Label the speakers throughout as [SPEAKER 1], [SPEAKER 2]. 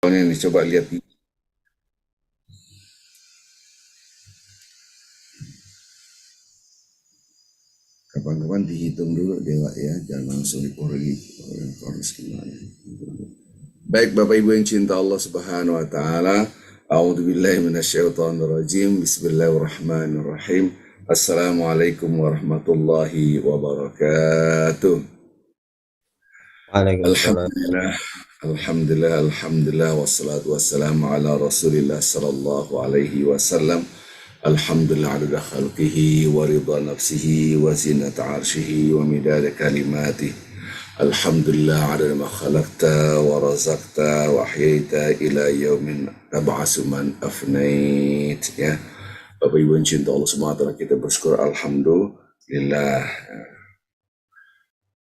[SPEAKER 1] Ini coba lihat kapan-kapan dihitung dulu dewa ya, jangan langsung dikorigi harus gimana. Baik Bapak Ibu yang cinta Allah Subhanahu wa taala, a'udzubillahi minasyaitonirrajim. Bismillahirrahmanirrahim. Assalamualaikum warahmatullahi wabarakatuh.
[SPEAKER 2] Waalaikumsalam.
[SPEAKER 1] Alhamdulillah, alhamdulillah, wassalatu wassalamu ala rasulillah sallallahu alaihi wasallam. Alhamdulillah adada khalqihi wa ridha nafsihi wa zinata arshihi wa midada kalimati. Alhamdulillah adada ma khalaqta wa razaqta wa ahyaita ila yaumin tab'asu man afnait. Ya, Bapak Ibu yang cinta Allah SWT, kita bersyukur alhamdulillah.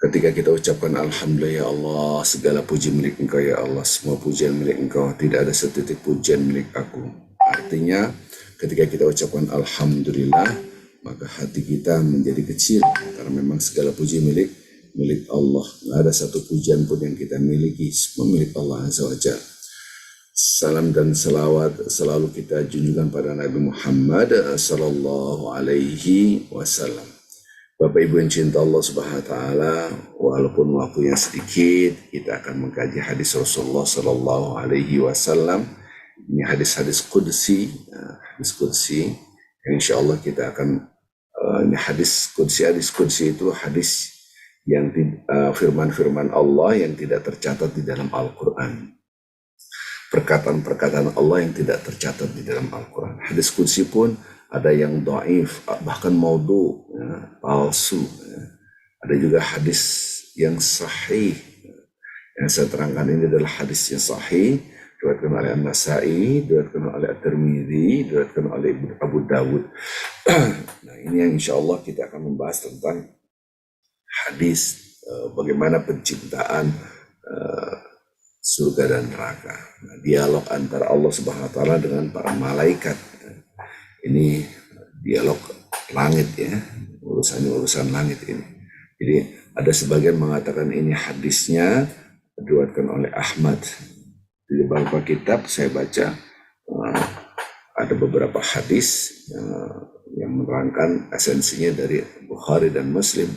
[SPEAKER 1] Ketika kita ucapkan alhamdulillah ya Allah, segala puji milik Engkau ya Allah, semua pujian milik Engkau, tidak ada setitik pujian milik aku. Artinya ketika kita ucapkan alhamdulillah, maka hati kita menjadi kecil karena memang segala puji milik Allah. Tidak ada satu pujian pun yang kita miliki, semua milik Allah Azza wa Jalla. Salam dan salawat selalu kita junjukkan pada Nabi Muhammad sallallahu alaihi wasallam. Bapak Ibu yang cinta Allah Subhanahu wa taala, walaupun waktunya sedikit, kita akan mengkaji hadis Rasulullah sallallahu alaihi wasallam. Ini hadis-hadis qudsi, insya Allah kita akan ini hadis qudsi itu hadis yang firman-firman Allah yang tidak tercatat di dalam Al-Quran. Perkataan-perkataan Allah yang tidak tercatat di dalam Al-Quran. Hadis qudsi pun ada yang dhaif, bahkan maudhu, ya, palsu. Ya. Ada juga hadis yang sahih. Yang saya terangkan ini adalah hadis yang sahih, diriwayatkan oleh An-Nasa'i, diriwayatkan oleh At-Tirmidzi, diriwayatkan oleh Abu Dawud. Nah, ini yang insya Allah kita akan membahas tentang hadis bagaimana penciptaan surga dan neraka. Nah, dialog antara Allah Subhanahu wa taala dengan para malaikat. Ini dialog langit ya, urusan langit ini. Jadi ada sebagian mengatakan ini hadisnya diriwayatkan oleh Ahmad. Di beberapa kitab saya baca ada beberapa hadis yang menerangkan esensinya dari Bukhari dan Muslim.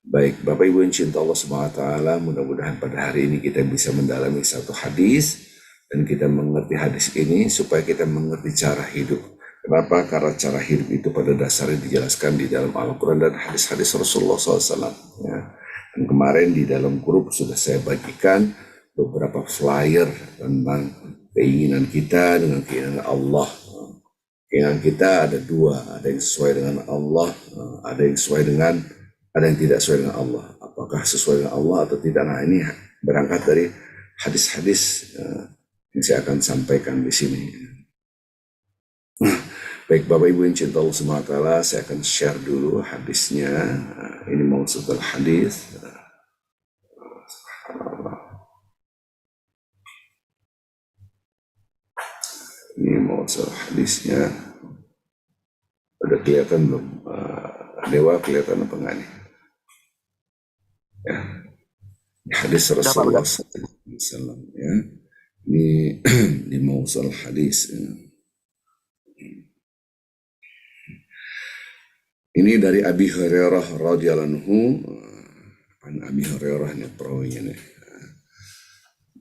[SPEAKER 1] Baik, Bapak Ibu yang cinta Allah Subhanahu wa taala, mudah-mudahan pada hari ini kita bisa mendalami satu hadis dan kita mengerti hadis ini supaya kita mengerti cara hidup. Kenapa? Karena cara hidup itu pada dasarnya dijelaskan di dalam Al-Quran dan hadis-hadis Rasulullah SAW. Ya. Dan kemarin di dalam grup sudah saya bagikan beberapa flyer tentang keinginan kita dengan keinginan Allah. Keinginan kita ada dua, ada yang sesuai dengan Allah, ada yang tidak sesuai dengan Allah. Apakah sesuai dengan Allah atau tidak? Nah, ini berangkat dari hadis-hadis yang saya akan sampaikan di sini. Baik Bapak Ibu yang cinta Allah SWT, saya akan share dulu hadisnya. Ini maksud hadis. Ini maksud hadisnya. Udah kelihatan belum? Dewa kelihatan apa enggak nih? Ya. Hadis Rasulullah SAW ya. Ini maksud hadis. Ya. Ini dari Abi Hurairah radhiyallahu anhu. Abi Hurairah ini perawinya nih.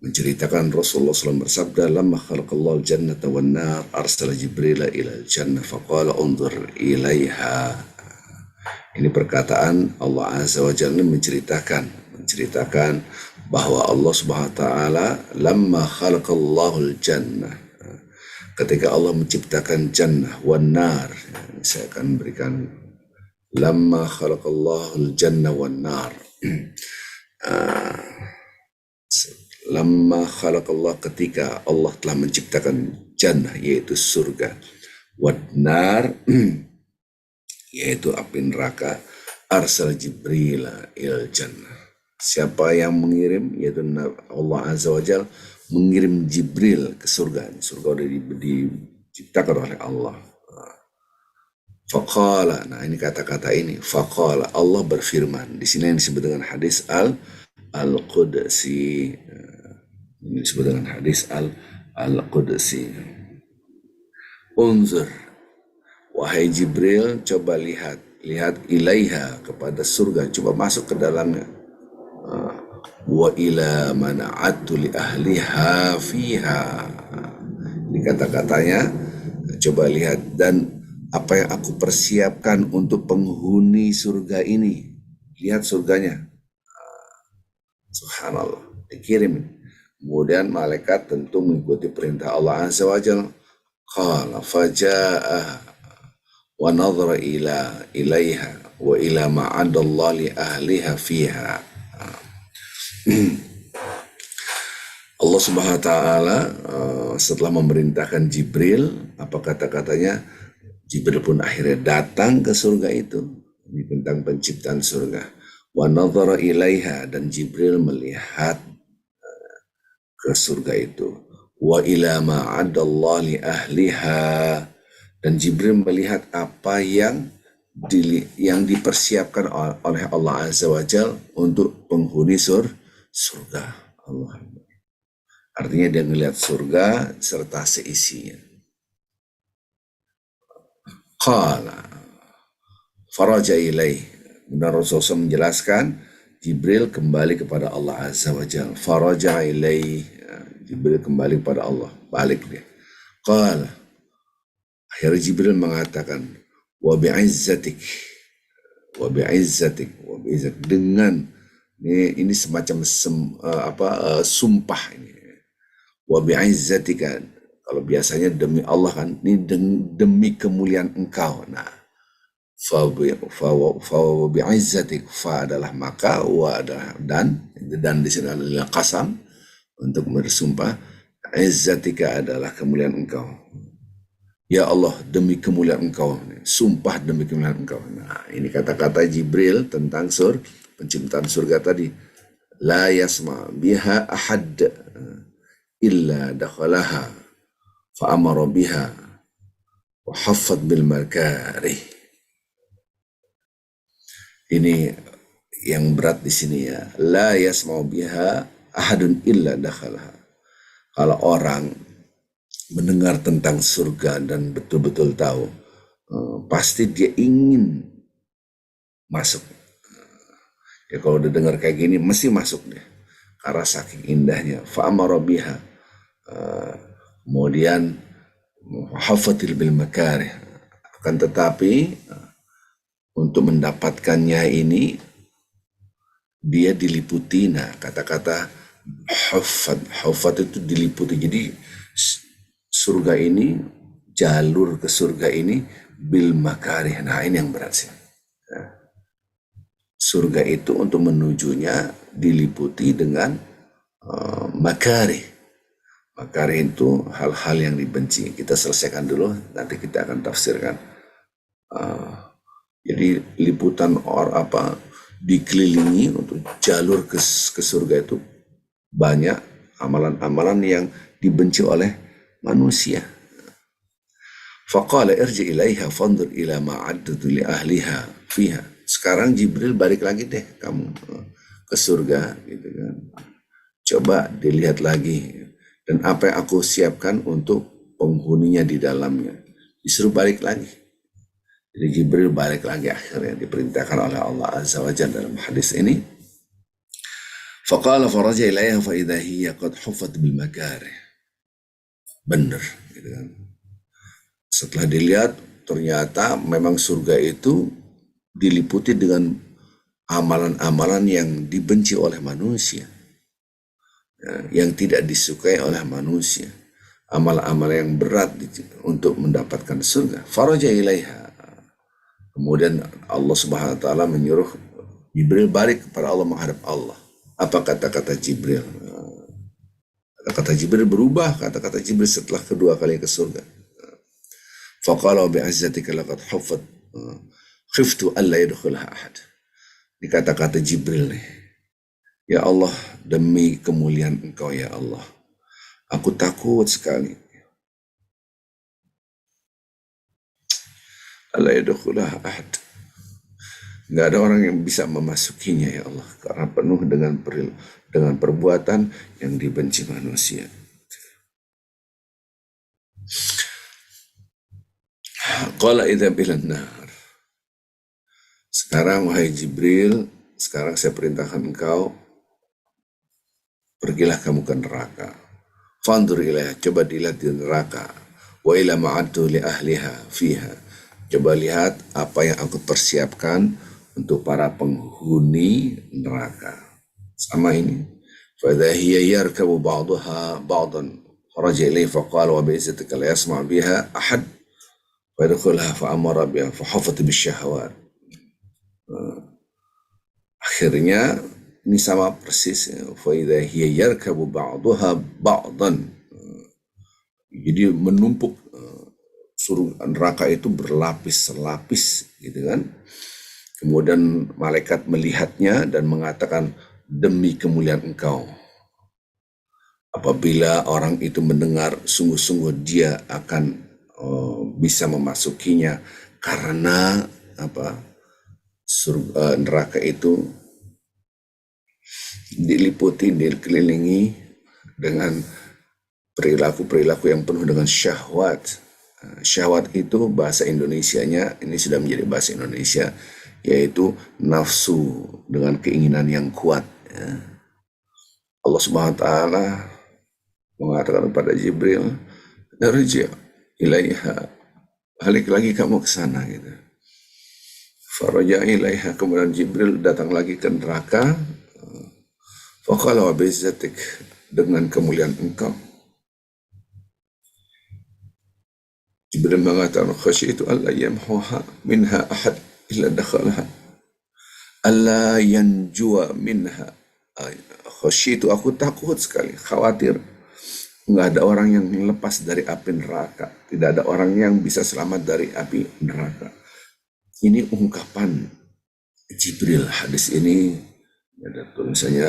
[SPEAKER 1] Menceritakan Rasulullah SAW bersabda, "Lamma khalaqallahu al-jannata wan nar arsala Jibril ila al-jannah faqala unzur ilaiha." Ini perkataan Allah Azza wa Jalla menceritakan bahwa Allah Subhanahu wa taala lamma khalaqallahu al-jannah, ketika Allah menciptakan jannah wan nar, saya akan berikan lamma khalaqallahu al-jannah wan nar. Lamma khalaqallah, ketika Allah telah menciptakan jannah yaitu surga, wan nar yaitu api neraka, arsal Jibril ilal jannah. Siapa yang mengirim? Yaitu Allah Azza wa Jalla mengirim Jibril ke surga. Surga sudah diciptakan oleh Allah. Faqala, nah ini kata-kata ini, faqala, Allah berfirman. Di sini yang disebut dengan hadis al-Qudsi. Ini disebut dengan hadis al-Qudsi. Unzur, wahai Jibril, coba lihat ilaiha, kepada surga, coba masuk ke dalamnya. Wa ila mana'atu li ahliha fiha. Ini kata-katanya, coba lihat, dan apa yang aku persiapkan untuk penghuni surga ini. Lihat surganya. Subhanallah, dikirim. Kemudian malaikat tentu mengikuti perintah Allah Azza wa Jalla. Qala faja'a wa nadhara ilaiha wa ila ma'adallah li ahliha fiha. Allah Subhanahu wa taala setelah memerintahkan Jibril, apa kata-katanya? Jibril pun akhirnya datang ke surga itu. Ini tentang penciptaan surga. Wa nadhara ilaiha, dan Jibril melihat ke surga itu. Wa ila ma'adallah li ahliha, dan Jibril melihat apa yang dipersiapkan oleh Allah Azza wa Jalla untuk penghuni surga. Allah. Artinya dia melihat surga serta seisinya. Qala faraja ilaih. Dan Rasulullah menjelaskan, Jibril kembali kepada Allah Azza wa Jalla. Faraja ilaih, Jibril kembali kepada Allah, balik dia. Qala, akhirnya Jibril mengatakan, wa bi'izzatik, dengan ini semacam sumpah ini. Wa bi'izzatika, kalau biasanya demi Allah kan, ini demi kemuliaan engkau. Nah, fa bi'izzatik, fa adalah maka, wa adalah dan di sini adalah qasam untuk bersumpah. Izzatika adalah kemuliaan engkau. Ya Allah, demi kemuliaan engkau, sumpah demi kemuliaan engkau. Nah, ini kata-kata Jibril tentang penciptaan surga tadi. La yasma biha ahad illa dakhalaha fa amara biha wa haffad bil makarih. Ini yang berat di sini ya. La yasma biha ahadun illa dakhalaha. Kalau orang mendengar tentang surga dan betul-betul tahu, pasti dia ingin masuk. Ya kalau udah dengar kayak gini, mesti masuk dia. Karena saking indahnya. Fa'amara biha. Kemudian, hafatil bil makarih. Akan tetapi, untuk mendapatkannya ini, dia diliputi. Nah, kata-kata hafat itu diliputi. Jadi, surga ini, jalur ke surga ini bil makarih. Nah, ini yang berat sih. Surga itu untuk menujunya diliputi dengan makarih. Makarih itu hal-hal yang dibenci. Kita selesaikan dulu, nanti kita akan tafsirkan. Jadi liputan dikelilingi untuk jalur ke surga itu banyak amalan-amalan yang dibenci oleh manusia. Faqala irji ilaiha fandur ila ma'addatu li ahliha fiha. Sekarang Jibril balik lagi deh kamu ke surga gitu kan. Coba dilihat lagi, dan apa yang aku siapkan untuk penghuninya di dalamnya. Disuruh balik lagi. Jadi Jibril balik lagi, akhirnya diperintahkan oleh Allah Azza wa Jalla dalam hadis ini. Faqala faraja ilaiha fa idza hiya qad huffat bil makarih. Benar gitu kan. Setelah dilihat, ternyata memang surga itu diliputi dengan amalan-amalan yang dibenci oleh manusia, yang tidak disukai oleh manusia, amal-amal yang berat untuk mendapatkan surga. Faraja ilaiha. Kemudian Allah Subhanahu wa taala menyuruh Jibril balik kepada Allah, menghadap Allah. Apa kata-kata Jibril? Kata-kata Jibril berubah, kata-kata Jibril setelah kedua kali ke surga. Faqala bi'izzatika laqad huffat khiftu alla yadkhulaha ahad. Ini kata-kata Jibril nih. Ya Allah, demi kemuliaan engkau ya Allah, aku takut sekali alla yadkhulaha ahad. Nggak ada orang yang bisa memasukinya ya Allah, karena penuh dengan dengan perbuatan yang dibenci manusia. Qala idza bilan nar. Sekarang wahai Jibril, sekarang saya perintahkan engkau, pergilah kamu ke neraka. Fandur ilaiha, coba dilihat di neraka. Wa ila ma'adtu li ahliha fiha. Coba lihat apa yang aku persiapkan untuk para penghuni neraka. Sama ini. Fa idza hiya yarkabu ba'daha ba'dan. Faraja ilaihi faqala wa bi'izzatika la yasma' biha ahad. Fa yadkhulha fa amara biha fa hafat bisyahawat. Akhirnya ini sama persis, fa idza hiya yarkabu ba'daha ba'dan. Jadi menumpuk, surga neraka itu berlapis-lapis gitu kan. Kemudian malaikat melihatnya dan mengatakan, demi kemuliaan engkau. Apabila orang itu mendengar, sungguh-sungguh dia akan bisa memasukinya karena surga neraka itu diliputi, dikelilingi dengan perilaku-perilaku yang penuh dengan syahwat. Syahwat itu bahasa Indonesianya, ini sudah menjadi bahasa Indonesia, yaitu nafsu dengan keinginan yang kuat. Allah Subhanahu wa taala mengatakan kepada Jibril, "Irji' ilaiha." Balik lagi kamu ke sana gitu. Faraja ilaiha, kemudian Jibril datang lagi ke neraka. Faqala wa bi'izzatik, dengan kemuliaan engkau. Jibril mengatakan, khasyitu alla yamhuha minha ahad illa dakhalaha. Alla yanjua minha. Khasyitu, aku takut sekali, khawatir. Enggak ada orang yang lepas dari api neraka. Tidak ada orang yang bisa selamat dari api neraka. Ini ungkapan Jibril. Hadis ini ada tulisannya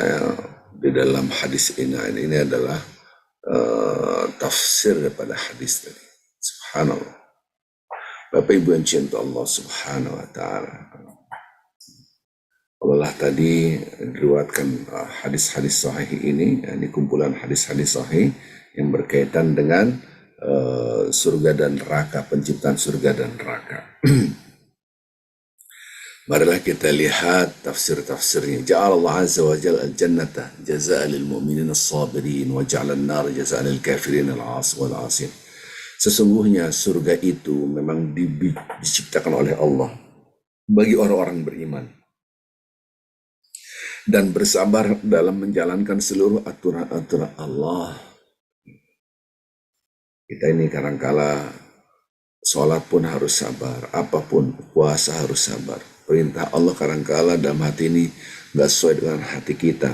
[SPEAKER 1] di dalam hadis ini adalah tafsir daripada hadis tadi. Subhanallah. Bapak Ibu yang cinta Allah Subhanahu wa taala. Allah tadi diriwayatkan hadis-hadis sahih ini kumpulan hadis-hadis sahih yang berkaitan dengan surga dan neraka, penciptaan surga dan neraka. Marilah kita lihat tafsir-tafsirnya. Ja'ala Allah azza wa jalla al-jannata jazaa'a lil mu'minin as-sabirin wa ja'ala an-nar jazaa'a lil kafirin al-'asin. Sesungguhnya surga itu memang diciptakan oleh Allah bagi orang-orang beriman dan bersabar dalam menjalankan seluruh aturan-aturan Allah. Kita ini kadangkala sholat pun harus sabar, apapun puasa harus sabar. Perintah Allah kadangkala dalam hati ini gak sesuai dengan hati kita.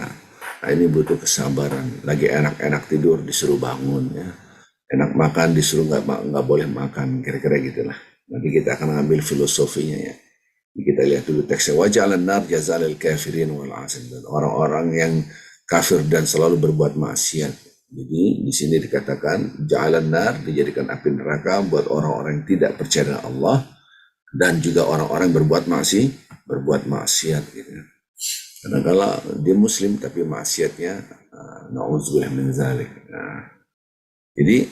[SPEAKER 1] Nah, ini butuh kesabaran. Lagi enak-enak tidur disuruh bangun ya. Enak makan disuruh nggak boleh makan, kira-kira gitulah. Nanti kita akan ngambil filosofinya ya. Kita lihat dulu teksnya. Waja'alan nar jazalil kafirin wal 'asin. Orang-orang yang kafir dan selalu berbuat maksiat. Jadi di sini dikatakan ja'alan nar, dijadikan api neraka buat orang-orang yang tidak percaya dengan Allah dan juga orang-orang berbuat maksiat gitu. Kadang-kala dia muslim tapi maksiatnya na'udzubillah min zalik. Jadi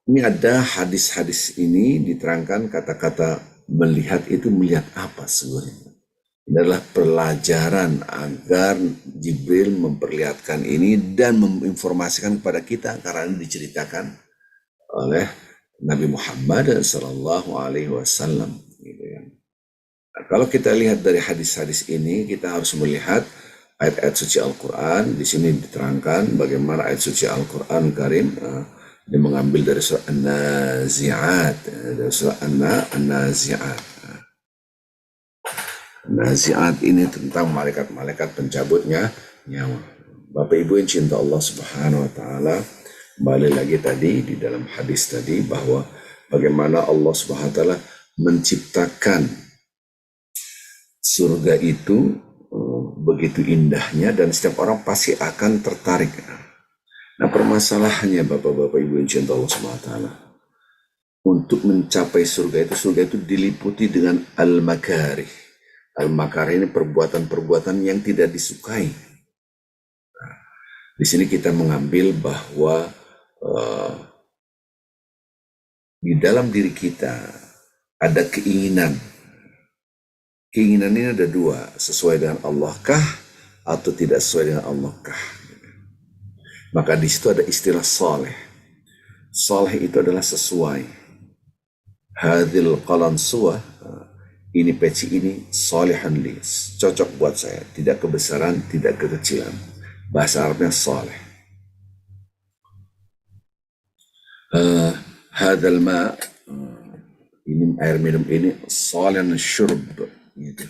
[SPEAKER 1] ini ada hadis-hadis ini diterangkan kata-kata melihat itu melihat apa sebenarnya. Ini adalah pelajaran agar Jibril memperlihatkan ini dan menginformasikan kepada kita karena ini diceritakan oleh Nabi Muhammad sallallahu alaihi wasallam gitu ya. Nah, kalau kita lihat dari hadis-hadis ini kita harus melihat ayat-ayat suci Al-Qur'an. Di sini diterangkan bagaimana ayat suci Al-Qur'an Karim dia mengambil dari surah An-Nazi'at, dari surah An-Nazi'at. Nazi'at ini tentang malaikat-malaikat pencabutnya nyawa. Bapak Ibu yang cinta Allah Subhanahu wa taala, kembali lagi tadi di dalam hadis tadi bahwa bagaimana Allah Subhanahu wa taala menciptakan surga itu begitu indahnya dan setiap orang pasti akan tertarik. Nah, permasalahannya Bapak-bapak Ibu yang cinta Allah Subhanahu wa taala, untuk mencapai surga itu diliputi dengan al-makarih. Al-makarih ini perbuatan-perbuatan yang tidak disukai. Di sini kita mengambil bahwa eh, di dalam diri kita ada keinginan. Keinginan ini ada dua, sesuai dengan Allah kah atau tidak sesuai dengan Allah kah. Maka di situ ada istilah saleh. Saleh itu adalah sesuai. Hadil qalan suah, ini peci ini salihan li, cocok buat saya, tidak kebesaran, tidak kekecilan. Bahasa Arabnya saleh. Hadal ma, ini air minum ini salihan syurb, gitu.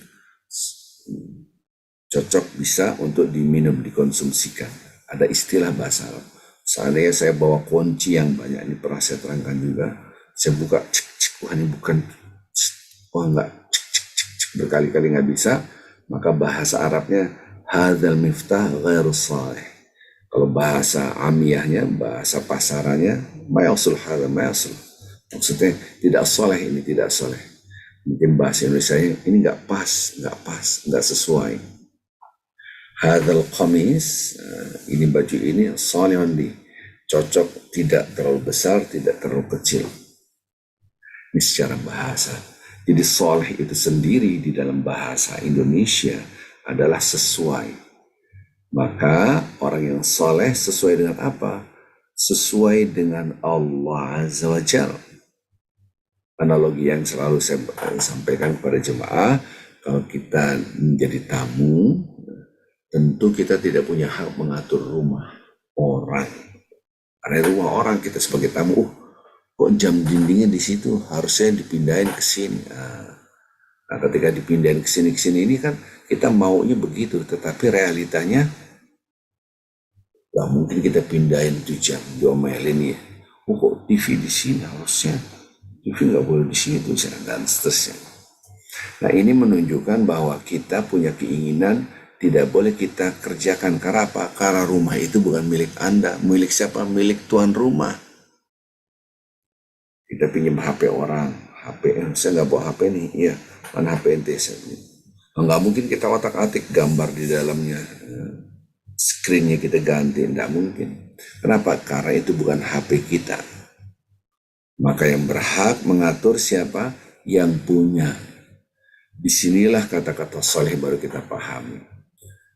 [SPEAKER 1] Cocok bisa untuk diminum, dikonsumsikan. Ada istilah bahasa Arab. Seandainya saya bawa kunci yang banyak, ini pernah saya terangkan juga. Saya buka, cek, cek, wah ini bukan, wah enggak, cek, cek, cek, cek, berkali-kali nggak bisa. Maka bahasa Arabnya, hadzal miftah ghairu salih. Kalau bahasa amiyahnya, bahasa pasarannya, mayasul hadza, mayasul. Maksudnya tidak soleh, ini tidak soleh. Mungkin bahasa Indonesia ini nggak pas, nggak sesuai. Hadal qamis, ini baju ini salihun li, cocok, tidak terlalu besar, tidak terlalu kecil. Ini secara bahasa. Jadi soleh itu sendiri di dalam bahasa Indonesia adalah sesuai. Maka orang yang soleh sesuai dengan apa? Sesuai dengan Allah Azza wa Jalla. Analogi yang selalu saya sampaikan kepada jemaah, kalau kita menjadi tamu, tentu kita tidak punya hak mengatur rumah orang. Karena rumah orang kita sebagai tamu, kok jam dindingnya di situ, harusnya dipindahin ke sini. Nah, ketika dipindahin ke sini ini kan kita maunya begitu, tetapi realitanya nggak mungkin kita pindahin itu jam diomelin ya. Kok TV di sini, harusnya TV nggak boleh di sini tuh, dan seterusnya. Nah, ini menunjukkan bahwa kita punya keinginan tidak boleh kita kerjakan. Karena apa? Karena rumah itu bukan milik Anda. Milik siapa? Milik tuan rumah. Kita pinjam HP orang. HP, saya nggak bawa HP nih. Iya, mana HP ente? Nggak mungkin kita otak-atik gambar di dalamnya. Screennya kita ganti, nggak mungkin. Kenapa? Karena itu bukan HP kita. Maka yang berhak mengatur siapa? Yang punya. Disinilah kata-kata soleh baru kita pahami.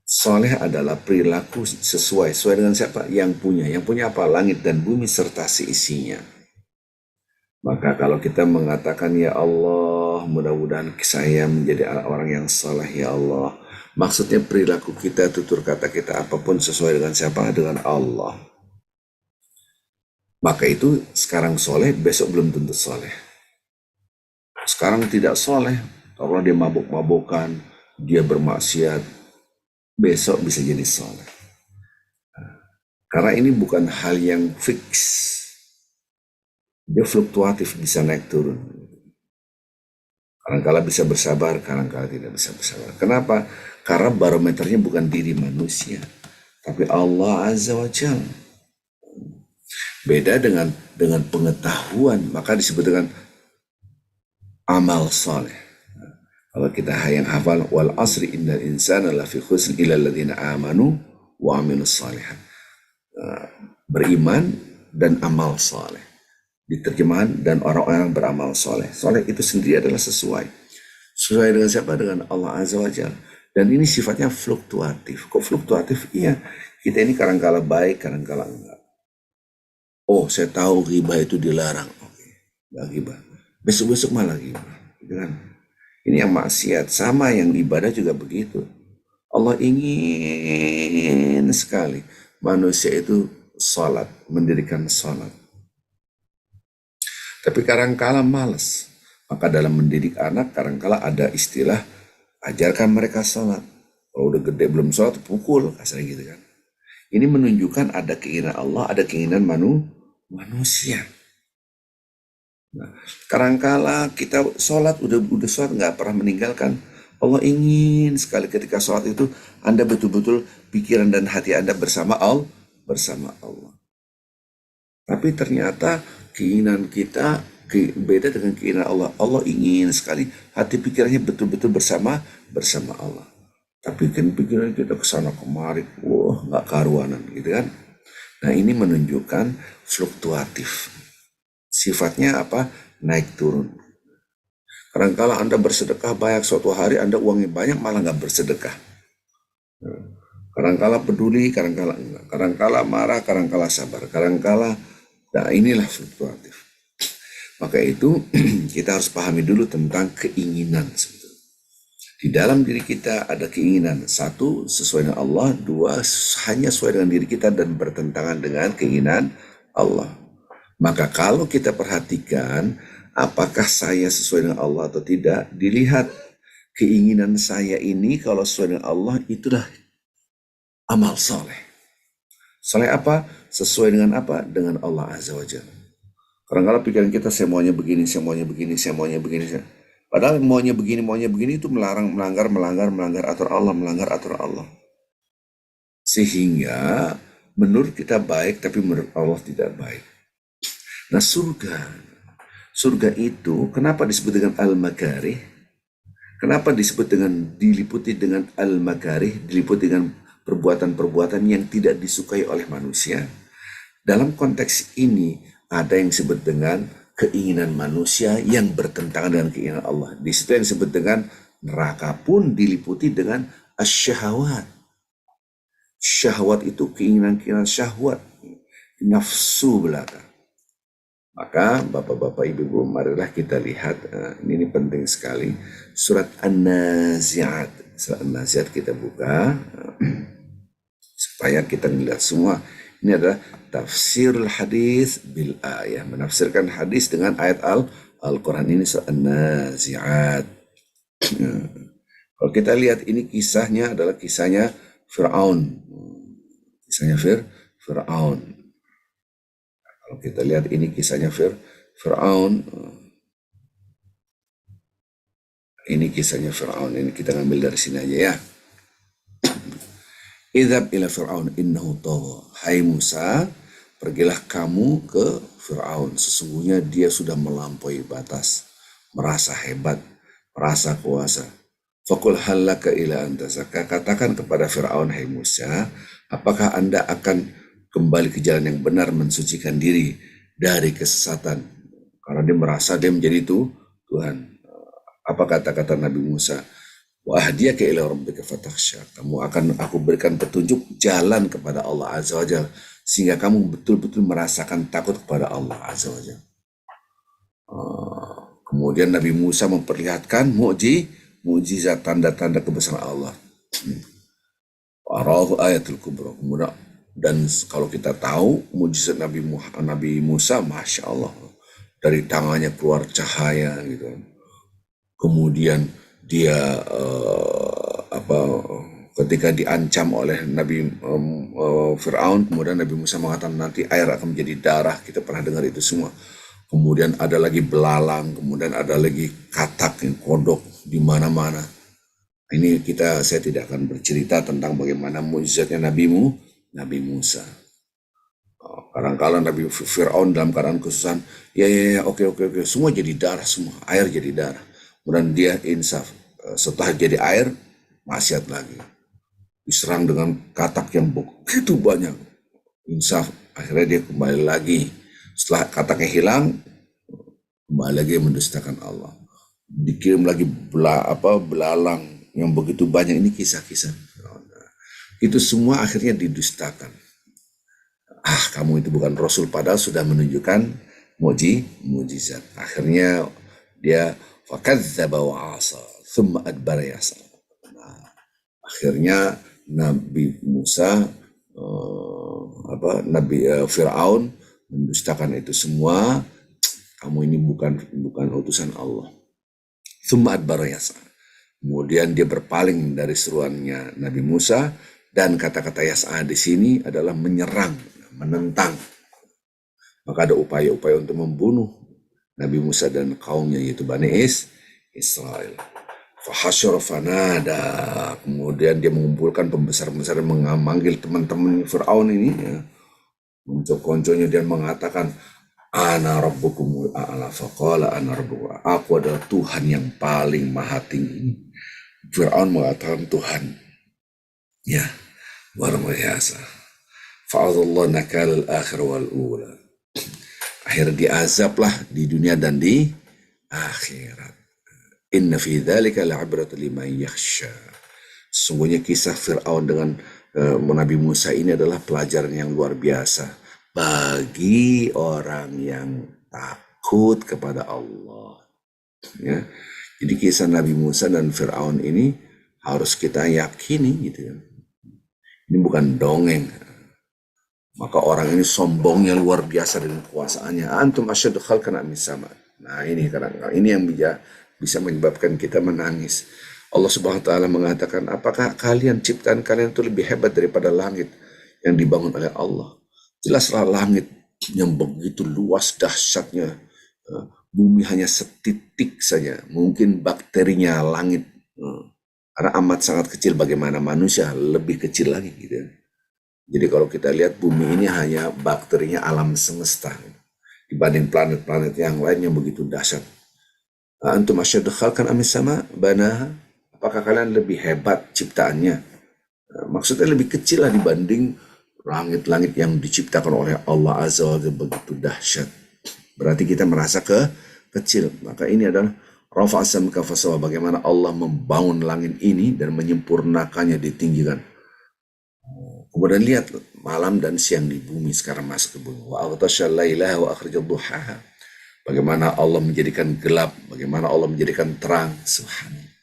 [SPEAKER 1] Soleh adalah perilaku sesuai dengan siapa? Yang punya. Yang punya apa? Langit dan bumi serta seisinya. Maka kalau kita mengatakan, ya Allah, mudah-mudahan saya menjadi orang yang soleh, ya Allah. Maksudnya perilaku kita, tutur kata kita, apapun sesuai dengan siapa? Dengan Allah. Maka itu sekarang soleh, besok belum tentu soleh. Sekarang tidak soleh, kalau dia mabuk-mabukan, dia bermaksiat, besok bisa jadi soleh. Karena ini bukan hal yang fix. Dia fluktuatif, bisa naik turun. Kadang-kala bisa bersabar, kadang-kala tidak bisa bersabar. Kenapa? Karena barometernya bukan diri manusia, tapi Allah Azza wa Jalla. Beda dengan pengetahuan, maka disebut dengan amal soleh. Kalau kita yang hafal, wal asri innal insana lafi khusr illa alladziina amanu wa amilus shalihat. Beriman dan amal soleh. Diterjemahan dan orang-orang beramal soleh. Soleh itu sendiri adalah sesuai. Sesuai dengan siapa? Dengan Allah Azza wa Jalla. Dan ini sifatnya fluktuatif. Kok fluktuatif? Iya. Kita ini kadang-kala baik, kadang-kala enggak. Oh, saya tahu ghibah itu dilarang. Oke, enggak ghibah. Besok-besok malah ghibah. Gitu kan? Ini yang maksiat. Sama yang ibadah juga begitu. Allah ingin sekali manusia itu salat, mendirikan salat. Tapi kadang-kala malas. Maka dalam mendidik anak, kadang-kala ada istilah, ajarkan mereka salat. Kalau udah gede belum salat, pukul. Kasarnya gitu kan. Ini menunjukkan ada keinginan Allah, ada keinginan manusia. Nah, kadang-kala kita sholat, udah sholat nggak pernah meninggalkan. Allah ingin sekali ketika sholat itu Anda betul-betul pikiran dan hati Anda bersama Allah. Tapi ternyata keinginan kita beda dengan keinginan Allah. Allah ingin sekali hati pikirannya betul-betul bersama Allah. Tapi kan pikiran kita kesana kemari, wah nggak karuanan gitu kan. Nah ini menunjukkan fluktuatif. Sifatnya apa? Naik turun. Kadangkala Anda bersedekah banyak, suatu hari Anda uangnya banyak malah nggak bersedekah. Kadangkala peduli, kadangkala enggak. Kadangkala marah, kadangkala sabar. Kadangkala, nah inilah fluktuatif. Maka itu kita harus pahami dulu tentang keinginan. Di dalam diri kita ada keinginan. Satu, sesuai dengan Allah. Dua, hanya sesuai dengan diri kita dan bertentangan dengan keinginan Allah. Maka kalau kita perhatikan apakah saya sesuai dengan Allah atau tidak, dilihat keinginan saya ini kalau sesuai dengan Allah itulah amal soleh. Soleh apa? Sesuai dengan apa? Dengan Allah Azza wa Jalla. Kadang-kadang pikiran kita semuanya begini, semuanya begini, semuanya begini. Padahal maunya begini itu melanggar aturan Allah, melanggar aturan Allah. Sehingga menurut kita baik, tapi menurut Allah tidak baik. Nah surga itu kenapa disebut dengan al-makarih? Kenapa disebut dengan diliputi dengan al-makarih, diliputi dengan perbuatan-perbuatan yang tidak disukai oleh manusia? Dalam konteks ini ada yang disebut dengan keinginan manusia yang bertentangan dengan keinginan Allah. Di situ yang disebut dengan neraka pun diliputi dengan asyahwat. Syahwat itu keinginan-keinginan syahwat, nafsu belaka. Maka bapak-bapak ibu-ibu marilah kita lihat, ini penting sekali, surat An-Nazi'at. Surat An-Nazi'at kita buka supaya kita melihat semua. Ini adalah tafsirul hadis bil ayah, menafsirkan hadis dengan ayat Al-Quran. Ini surat An-Nazi'at. Kalau kita lihat ini kisahnya adalah kisahnya Fir'aun. Kisahnya Fir'aun. Kalau kita lihat ini kisahnya Fir'aun. Ini kisahnya Fir'aun. Ini kita ngambil dari sini aja ya. Idhab ila Fir'aun innahu tagha. Hai Musa, pergilah kamu ke Fir'aun. Sesungguhnya dia sudah melampaui batas. Merasa hebat, merasa kuasa. Faqul hallaka ila anta zakka. Katakan kepada Fir'aun, hai Musa, apakah Anda akan kembali ke jalan yang benar, mensucikan diri dari kesesatan? Karena dia merasa dia menjadi Tuhan. Apa kata-kata Nabi Musa? Wa ahdiyaka ila rabbika fatakhsha. Aku berikan petunjuk jalan kepada Allah Azza wa Jalla sehingga kamu betul-betul merasakan takut kepada Allah Azza wa Jalla. Kemudian Nabi Musa memperlihatkan mukjizat tanda-tanda kebesaran Allah. Arahu ayatul kubra. Dan kalau kita tahu mukjizat Nabi Musa, masya Allah, dari tangannya keluar cahaya gitu. Kemudian dia ketika diancam oleh Nabi Fir'aun, kemudian Nabi Musa mengatakan nanti air akan menjadi darah. Kita pernah dengar itu semua. Kemudian ada lagi belalang, kemudian ada lagi katak yang kodok di mana-mana. Ini saya tidak akan bercerita tentang bagaimana mukjizatnya Nabi Musa. Kadang-kadang Nabi Fir'aun dalam keadaan kesusahan, oke, semua jadi darah, semua air jadi darah. Kemudian dia insaf, setelah jadi air, maksiat lagi. Diserang dengan katak yang begitu banyak. Insaf, akhirnya dia kembali lagi. Setelah kataknya hilang, kembali lagi mendustakan Allah. Dikirim lagi belalang yang begitu banyak. Ini kisah-kisah. Itu semua akhirnya didustakan. Kamu itu bukan Rasul, padahal sudah menunjukkan mukjizat. Akhirnya dia fakadzdzaba wa 'asa tsumma adbara yas'a. Akhirnya Nabi Musa Fir'aun mendustakan itu semua. Kamu ini bukan utusan Allah. Tsumma adbara yas'a. Kemudian dia berpaling dari seruannya Nabi Musa, dan kata-kata yas'a di sini adalah menyerang, menentang. Maka ada upaya-upaya untuk membunuh Nabi Musa dan kaumnya, yaitu Bani Israel. Fahasyara fanada. Kemudian dia mengumpulkan pembesar-pembesar, memanggil teman-teman Fir'aun ini, untuk konconya, dan mengatakan, ana rabbukumul a'la. Faqala ana rabbukum. Aku adalah Tuhan yang paling maha tinggi. Fir'aun mengatakan Tuhan. Ya, luar biasa. Fa'adallah nakal al-akhir wal-ula. Akhirnya diazablah di dunia dan di akhirat. Inna fi dzalika la'ibratun liman yakhsha. Sungguhnya kisah Fir'aun dengan Nabi Musa ini adalah pelajaran yang luar biasa bagi orang yang takut kepada Allah. Ya. Jadi kisah Nabi Musa dan Fir'aun ini harus kita yakini gitu ya. Ini bukan dongeng. Maka orang ini sombongnya luar biasa dengan kekuasaannya. Antum asyaddu khalqan min sama. Nah ini kadang-kadang ini yang bisa menyebabkan kita menangis. Allah Subhanahu wa taala mengatakan, apakah kalian ciptaan kalian itu lebih hebat daripada langit yang dibangun oleh Allah? Jelaslah langit yang begitu luas dahsyatnya. Bumi hanya setitik saja. Mungkin bakterinya langit. Karena amat sangat kecil, bagaimana manusia lebih kecil lagi gitu ya. Jadi kalau kita lihat bumi ini hanya bakterinya alam semesta dibanding planet-planet yang lain yang begitu dahsyat. Antum asyaddu khalqan amis sama bana, apakah kalian lebih hebat ciptaannya? Maksudnya lebih kecil lah dibanding langit-langit yang diciptakan oleh Allah Azza wa Jalla, begitu dahsyat. Berarti kita merasa kecil. Maka ini adalah rafa'a samka fasawa, bagaimana Allah membangun langit ini dan menyempurnakannya, ditinggikan. Kemudian lihat malam dan siang di bumi sekarang masuk ke bumi. Wa aghtashal lailaha wa akhrajad duhaha. Bagaimana Allah menjadikan gelap, bagaimana Allah menjadikan terang. Subhanallah.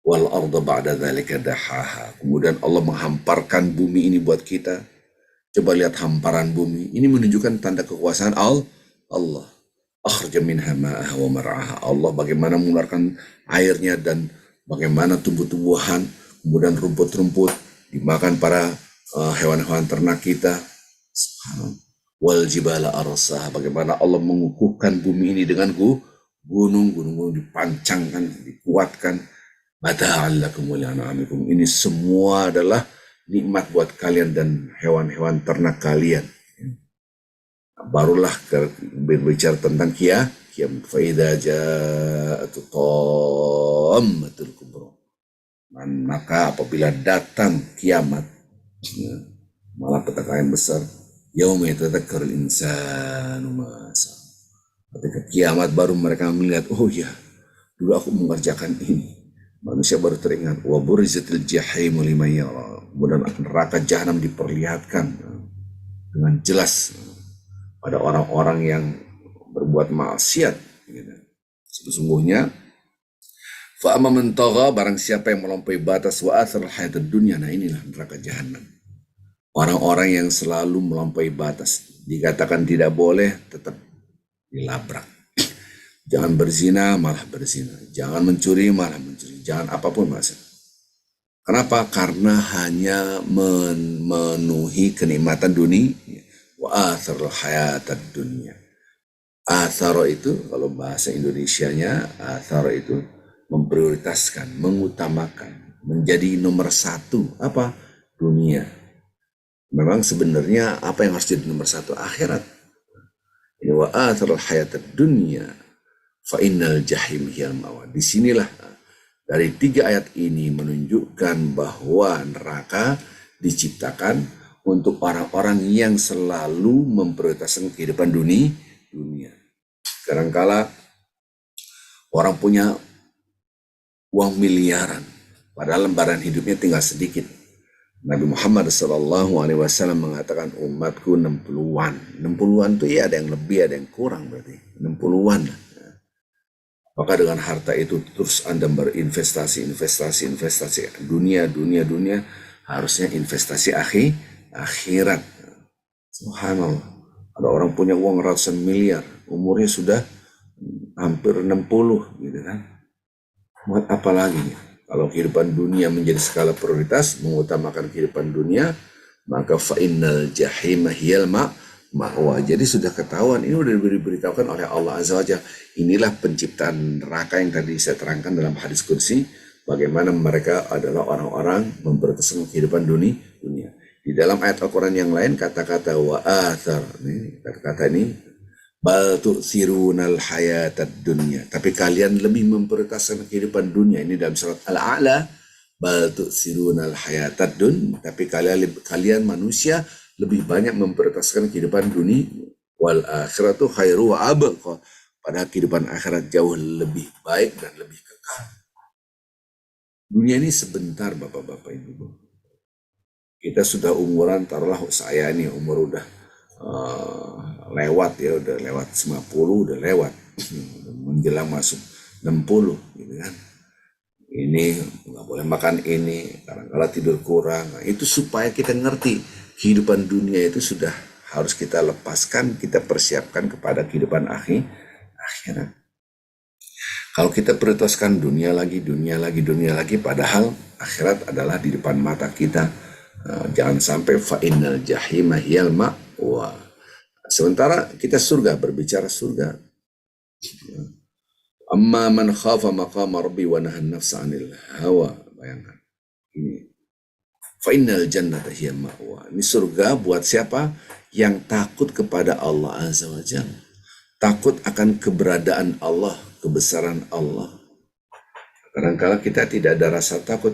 [SPEAKER 1] Wal arda ba'da dzalika dahaha. Kemudian Allah menghamparkan bumi ini buat kita. Coba lihat hamparan bumi. Ini menunjukkan tanda kekuasaan Allah. Akhraja minha ma'aha wa mar'aha. Allah bagaimana mengeluarkan airnya dan bagaimana tumbuh-tumbuhan, kemudian rumput-rumput dimakan para hewan-hewan ternak kita. Wal jibala arsah, bagaimana Allah mengukuhkan bumi ini dengan gunung-gunung dipancangkan, dikuatkan. Mata'an lakum wa li'an'amikum. Ini semua adalah nikmat buat kalian dan hewan-hewan ternak kalian. Barulah berbicara tentang kiamat. Fa idza ja'at tammatul kubra. Maka apabila datang kiamat, malah petaka yang besar, yauma yatadzakkarul insanu ma sa'a. Ketika kiamat baru mereka melihat, oh ya, dulu aku mengerjakan ini. Manusia baru teringat, wa burizatil jahimu liman yara. Kemudian neraka jahanam diperlihatkan dengan jelas pada orang-orang yang berbuat maksiat. Sesungguhnya fa'amma man tagha, barang siapa yang melampaui batas, wa athara hayatad dunya. Nah inilah neraka jahanam. Orang-orang yang selalu melampaui batas, dikatakan tidak boleh, tetap dilabrak. Jangan berzina, malah berzina. Jangan mencuri, malah mencuri. Jangan apapun masalah. Kenapa? Karena hanya memenuhi kenikmatan dunia. Wa atharul hayatad dunya. Athar itu, kalau bahasa Indonesianya, athar itu memprioritaskan, mengutamakan, menjadi nomor satu. Apa? Dunia. Memang sebenarnya apa yang harus jadi nomor satu? Akhirat. Ini wa atharul hayatad dunya fa innal jahim hiyal ma'wa. Disinilah dari 3 ayat ini menunjukkan bahwa neraka diciptakan untuk orang-orang yang selalu memprioritaskan kehidupan dunia. Kadangkala orang punya uang miliaran, padahal lembaran hidupnya tinggal sedikit. Nabi Muhammad SAW mengatakan umatku 60-an. 60-an itu ya ada yang lebih, ada yang kurang berarti. 60-an. Maka dengan harta itu terus Anda berinvestasi, investasi. Dunia. Harusnya investasi akhirat. Subhanallah. Ada orang punya uang ratusan miliar. Umurnya sudah hampir 60 gitu kan. Buat apa lagi? Kalau kehidupan dunia menjadi skala prioritas, mengutamakan kehidupan dunia, maka fa'innal jahima hiyal ma'wa. Jadi sudah ketahuan, ini sudah diberitahukan oleh Allah Azza wa Jalla. Inilah penciptaan neraka yang tadi saya terangkan dalam hadis kursi, bagaimana mereka adalah orang-orang memprioritaskan kehidupan dunia. Di dalam ayat Al-Quran yang lain kata-kata wa athar, kata-kata ini bal tu'thirunal hayatad dunya, tapi kalian lebih memprioritaskan kehidupan dunia. Ini dalam surat Al-A'la Bal tu'sirunal hayatad dun, tapi kalian manusia lebih banyak memprioritaskan kehidupan dunia, wal akhiratu khairu wa abqa, pada kehidupan akhirat jauh lebih baik dan lebih kekal. Dunia ini sebentar, bapak-bapak ibu. Kita sudah umuran, taruhlah saya ini umur udah lewat ya, udah lewat 50, udah lewat menjelang masuk 60 gitu kan. Ini nggak boleh makan ini, kadang-kadang tidur kurang. Nah, itu supaya kita ngerti kehidupan dunia itu sudah harus kita lepaskan, kita persiapkan kepada kehidupan akhirat. Kalau kita prioritaskan dunia lagi, padahal akhirat adalah di depan mata kita. Jangan sampai fa'innal jahima hiyal ma'wa. Sementara kita surga, berbicara surga. Amma man khafa maqama rabbi wa nahan nafsa 'anil hawa. Bayangkan. Ini fa'innal jannata hiya ma'wa. Ini surga buat siapa? Yang takut kepada Allah Azza wa Jalla. Takut akan keberadaan Allah, kebesaran Allah. Kadang-kala kita tidak ada rasa takut.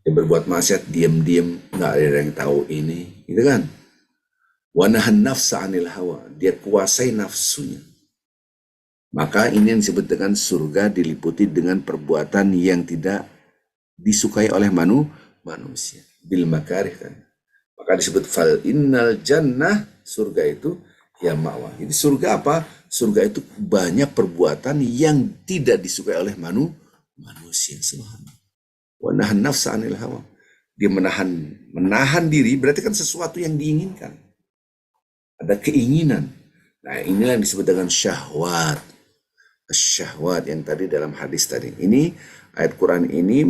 [SPEAKER 1] Dia berbuat maksiat diam-diam, nggak ada yang tahu ini, gitu kan? Wa nahan nafsa 'anil hawa. Dia kuasai nafsunya. Maka ini yang disebut dengan surga diliputi dengan perbuatan yang tidak disukai oleh manusia. Bil makarih kan. Maka disebut fal innal jannah, surga itu ya ma'wa. Jadi surga apa? Surga itu banyak perbuatan yang tidak disukai oleh manusia. Subhanallah. Wa nahan nafsa 'anil hawa. Dia menahan diri, berarti kan sesuatu yang diinginkan. Ada keinginan. Nah, inilah yang disebut dengan syahwat. Syahwat yang tadi dalam hadis tadi. Ini ayat Quran ini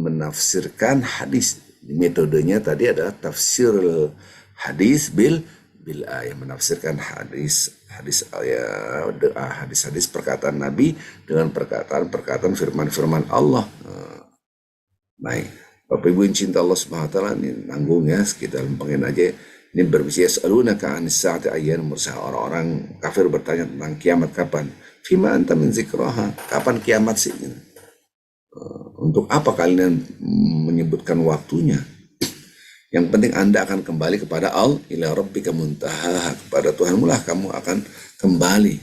[SPEAKER 1] menafsirkan hadis. Metodenya tadi adalah tafsir hadis bil ayat, menafsirkan hadis perkataan Nabi dengan perkataan firman Allah. Baik, Bapak Ibu yang cinta Allah Subhanahu wa taala, ini nanggung ya, kita lempengin aja. Ini berbicara salunaka anis saati ayyan mursaha. Orang-orang kafir bertanya tentang kiamat kapan. Fima anta min zikraha. Kapan kiamat sih? Untuk apa kalian menyebutkan waktunya? Yang penting Anda akan kembali kepada Allah, ila rabbika muntaha, kepada Tuhanmu lah kamu akan kembali.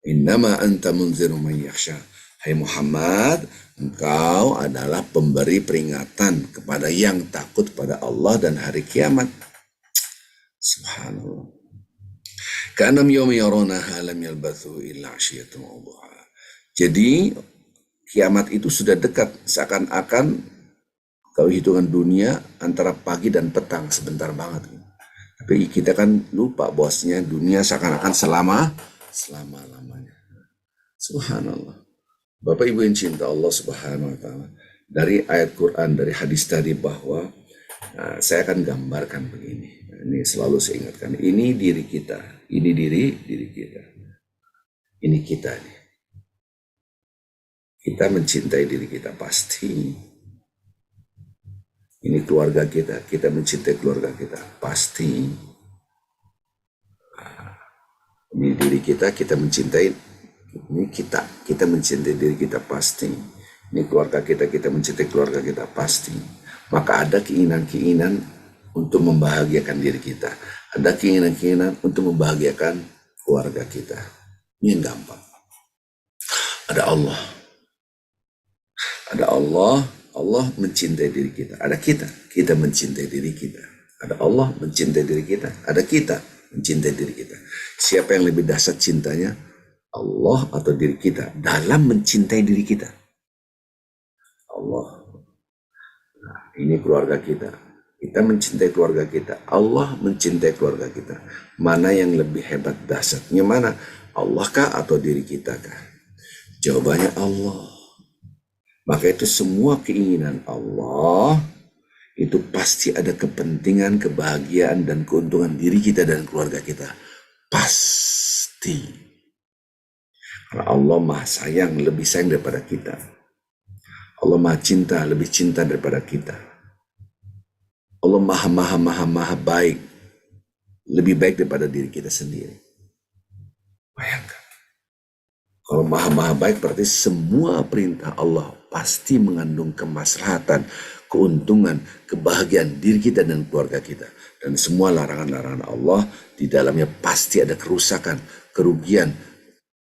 [SPEAKER 1] Innama anta munziru man yakhsha. Hai Muhammad, engkau adalah pemberi peringatan kepada yang takut pada Allah dan hari kiamat. Subhanallah. Ka'annam yawma yarawnaha lam yalbathu illa 'ashiyatan wa duha. Jadi kiamat itu sudah dekat, seakan-akan kalau hitungan dunia antara pagi dan petang, sebentar banget. Tapi kita kan lupa bosnya dunia seakan-akan selama-lamanya. Subhanallah. Bapak Ibu yang cinta Allah Subhanahu wa taala, dari ayat Quran, dari hadis tadi bahwa saya akan gambarkan begini. Ini selalu saya ingatkan. Ini diri kita. Ini diri kita. Ini kita nih. Kita mencintai diri kita pasti. Ini keluarga kita. Kita mencintai keluarga kita pasti. Ini diri kita. Kita mencintai. Ini kita mencintai diri kita pasti. Ini keluarga kita. Kita mencintai keluarga kita pasti. Maka ada keinginan-keinginan untuk membahagiakan diri kita. Ada keinginan-keinginan untuk membahagiakan keluarga kita. Ini yang gampang. Ada Allah. Ada Allah. Allah mencintai diri kita. Ada kita mencintai diri kita. Ada Allah mencintai diri kita. Ada kita mencintai diri kita. Siapa yang lebih dahsyat cintanya? Allah atau diri kita dalam mencintai diri kita? Allah. Nah, ini keluarga kita. Kita mencintai keluarga kita. Allah mencintai keluarga kita. Mana yang lebih hebat dahsyatnya mana? Allah kah atau diri kita kah? Jawabannya Allah. Maka itu semua keinginan Allah itu pasti ada kepentingan, kebahagiaan, dan keuntungan diri kita dan keluarga kita. Pasti. Karena Allah maha sayang, lebih sayang daripada kita. Allah maha cinta, lebih cinta daripada kita. Allah maha baik, lebih baik daripada diri kita sendiri. Bayangkan. Kalau maha baik berarti semua perintah Allah pasti mengandung kemaslahatan, keuntungan, kebahagiaan diri kita dan keluarga kita. Dan semua larangan-larangan Allah di dalamnya pasti ada kerusakan, kerugian,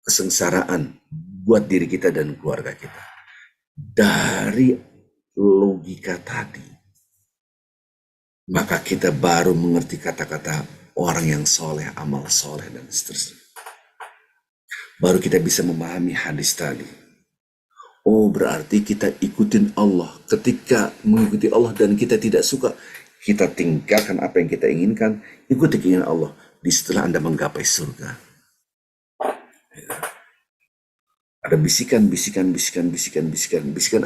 [SPEAKER 1] kesengsaraan buat diri kita dan keluarga kita. Dari logika tadi, maka kita baru mengerti kata-kata orang yang soleh, amal soleh, dan seterusnya. Baru kita bisa memahami hadis tadi. Oh, berarti kita ikutin Allah. Ketika mengikuti Allah dan kita tidak suka, kita tinggalkan apa yang kita inginkan, ikuti keinginan Allah. Di setelah Anda menggapai surga. Ada bisikan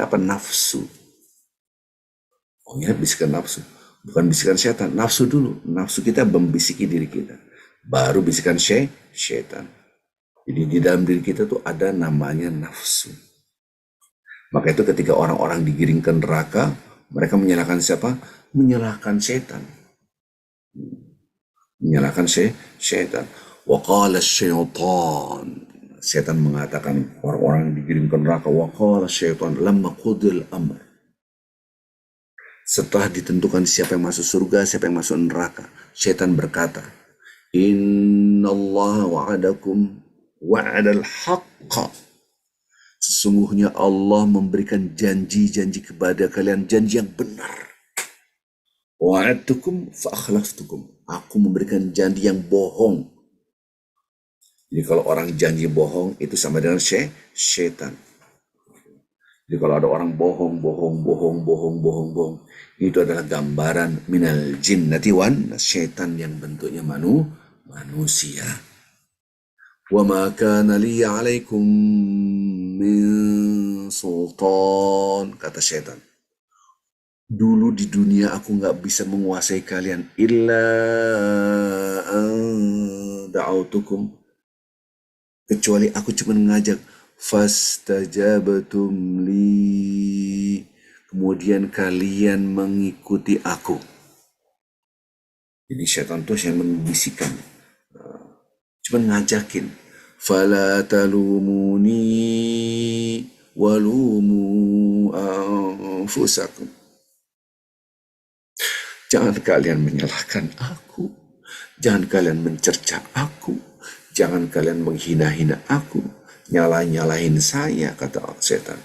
[SPEAKER 1] apa? Nafsu. Oh ya, bisikan nafsu. Bukan bisikan setan, nafsu dulu. Nafsu kita membisiki diri kita. Baru bisikan syaitan. Jadi di dalam diri kita tuh ada namanya nafsu. Maka itu ketika orang-orang digiring ke neraka, mereka menyalahkan siapa? Menyalahkan setan. Menyalahkan syaitan. Wa qala syaitan. Setan mengatakan orang-orang yang digiring ke neraka. Wa qala syaitan lamma qudil amr. Setelah ditentukan siapa yang masuk surga, siapa yang masuk neraka, syaitan berkata, Innallaha wa'adakum wa'adal haqqa. Sesungguhnya Allah memberikan janji-janji kepada kalian, janji yang benar. Wa'adtukum fa'akhlaftukum. Aku memberikan janji yang bohong. Jadi kalau orang janji bohong, itu sama dengan syaitan. Jadi kalau ada orang bohong, itu adalah gambaran minal jinnati wan syaitan yang bentuknya manusia. Wa ma kana li 'alaikum min sultan, kata syaitan. Dulu di dunia aku nggak bisa menguasai kalian illa da'autukum, kecuali aku cuma ngajak, fastajabtum li, kemudian kalian mengikuti aku. Jadi syaitan tuh yang membisikkan, cuma ngajakin. Fala talumuni walumu anfusakum. Jangan kalian menyalahkan aku, jangan kalian mencerca aku, jangan kalian menghina-hina aku, nyalahin saya, kata setan.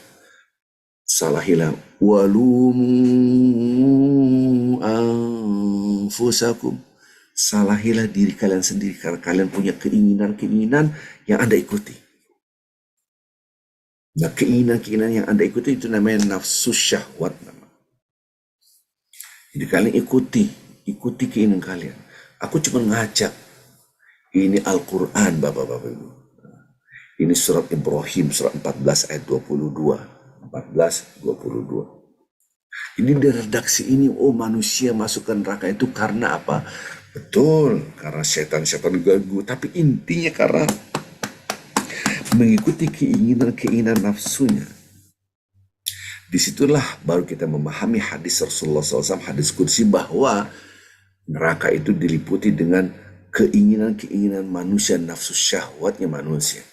[SPEAKER 1] Salahilah, walumu anfusakum. Salahilah diri kalian sendiri karena kalian punya keinginan-keinginan yang Anda ikuti. Nah, keinginan-keinginan yang Anda ikuti itu namanya nafsu syahwat. Jadi kalian ikuti keinginan kalian. Aku cuma ngajak. Ini Al-Quran, Bapak-Bapak Ibu. Ini surat Ibrahim, surat 14 ayat 22. 14-22. Ini di redaksi ini, oh manusia masuk ke neraka itu karena apa? Betul, karena setan-setan ganggu. Tapi intinya karena mengikuti keinginan-keinginan nafsunya. Disitulah baru kita memahami hadis Rasulullah SAW, hadis Qudsi, bahwa neraka itu diliputi dengan keinginan-keinginan manusia, nafsu syahwatnya manusia.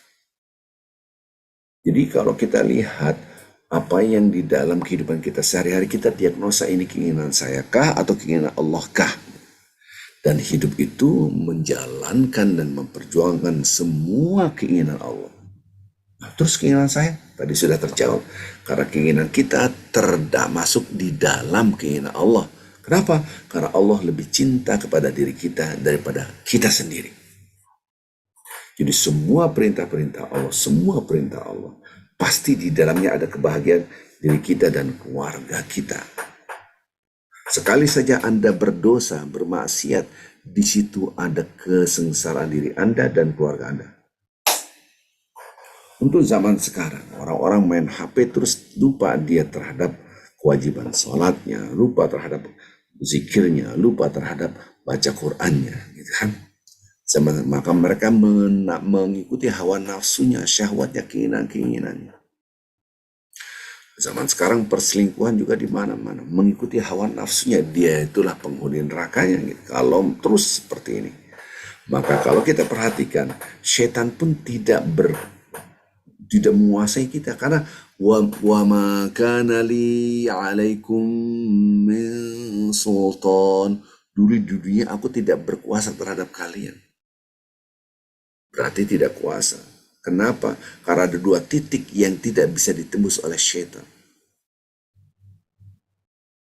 [SPEAKER 1] Jadi kalau kita lihat apa yang di dalam kehidupan kita sehari-hari, kita diagnosa ini keinginan saya kah atau keinginan Allah kah? Dan hidup itu menjalankan dan memperjuangkan semua keinginan Allah. Nah, terus keinginan saya tadi sudah terjawab. Karena keinginan kita masuk di dalam keinginan Allah. Kenapa? Karena Allah lebih cinta kepada diri kita daripada kita sendiri. Jadi semua perintah-perintah Allah, pasti di dalamnya ada kebahagiaan diri kita dan keluarga kita. Sekali saja Anda berdosa, bermaksiat, di situ ada kesengsaraan diri Anda dan keluarga Anda. Untuk zaman sekarang, orang-orang main HP terus lupa dia terhadap kewajiban sholatnya, lupa terhadap zikirnya, lupa terhadap baca Qur'annya, gitu kan? Maka mereka mengikuti hawa nafsunya, syahwatnya, keinginan-keinginannya. Zaman sekarang perselingkuhan juga di mana-mana, mengikuti hawa nafsunya, dia itulah penghuni nerakanya. Gitu. Kalau terus seperti ini, maka kalau kita perhatikan, setan pun tidak tidak menguasai kita, karena wa ma kana li alaikum min sultan. Dulu di dunia aku tidak berkuasa terhadap kalian. Berarti tidak kuasa. Kenapa? Karena ada dua titik yang tidak bisa ditembus oleh syaitan.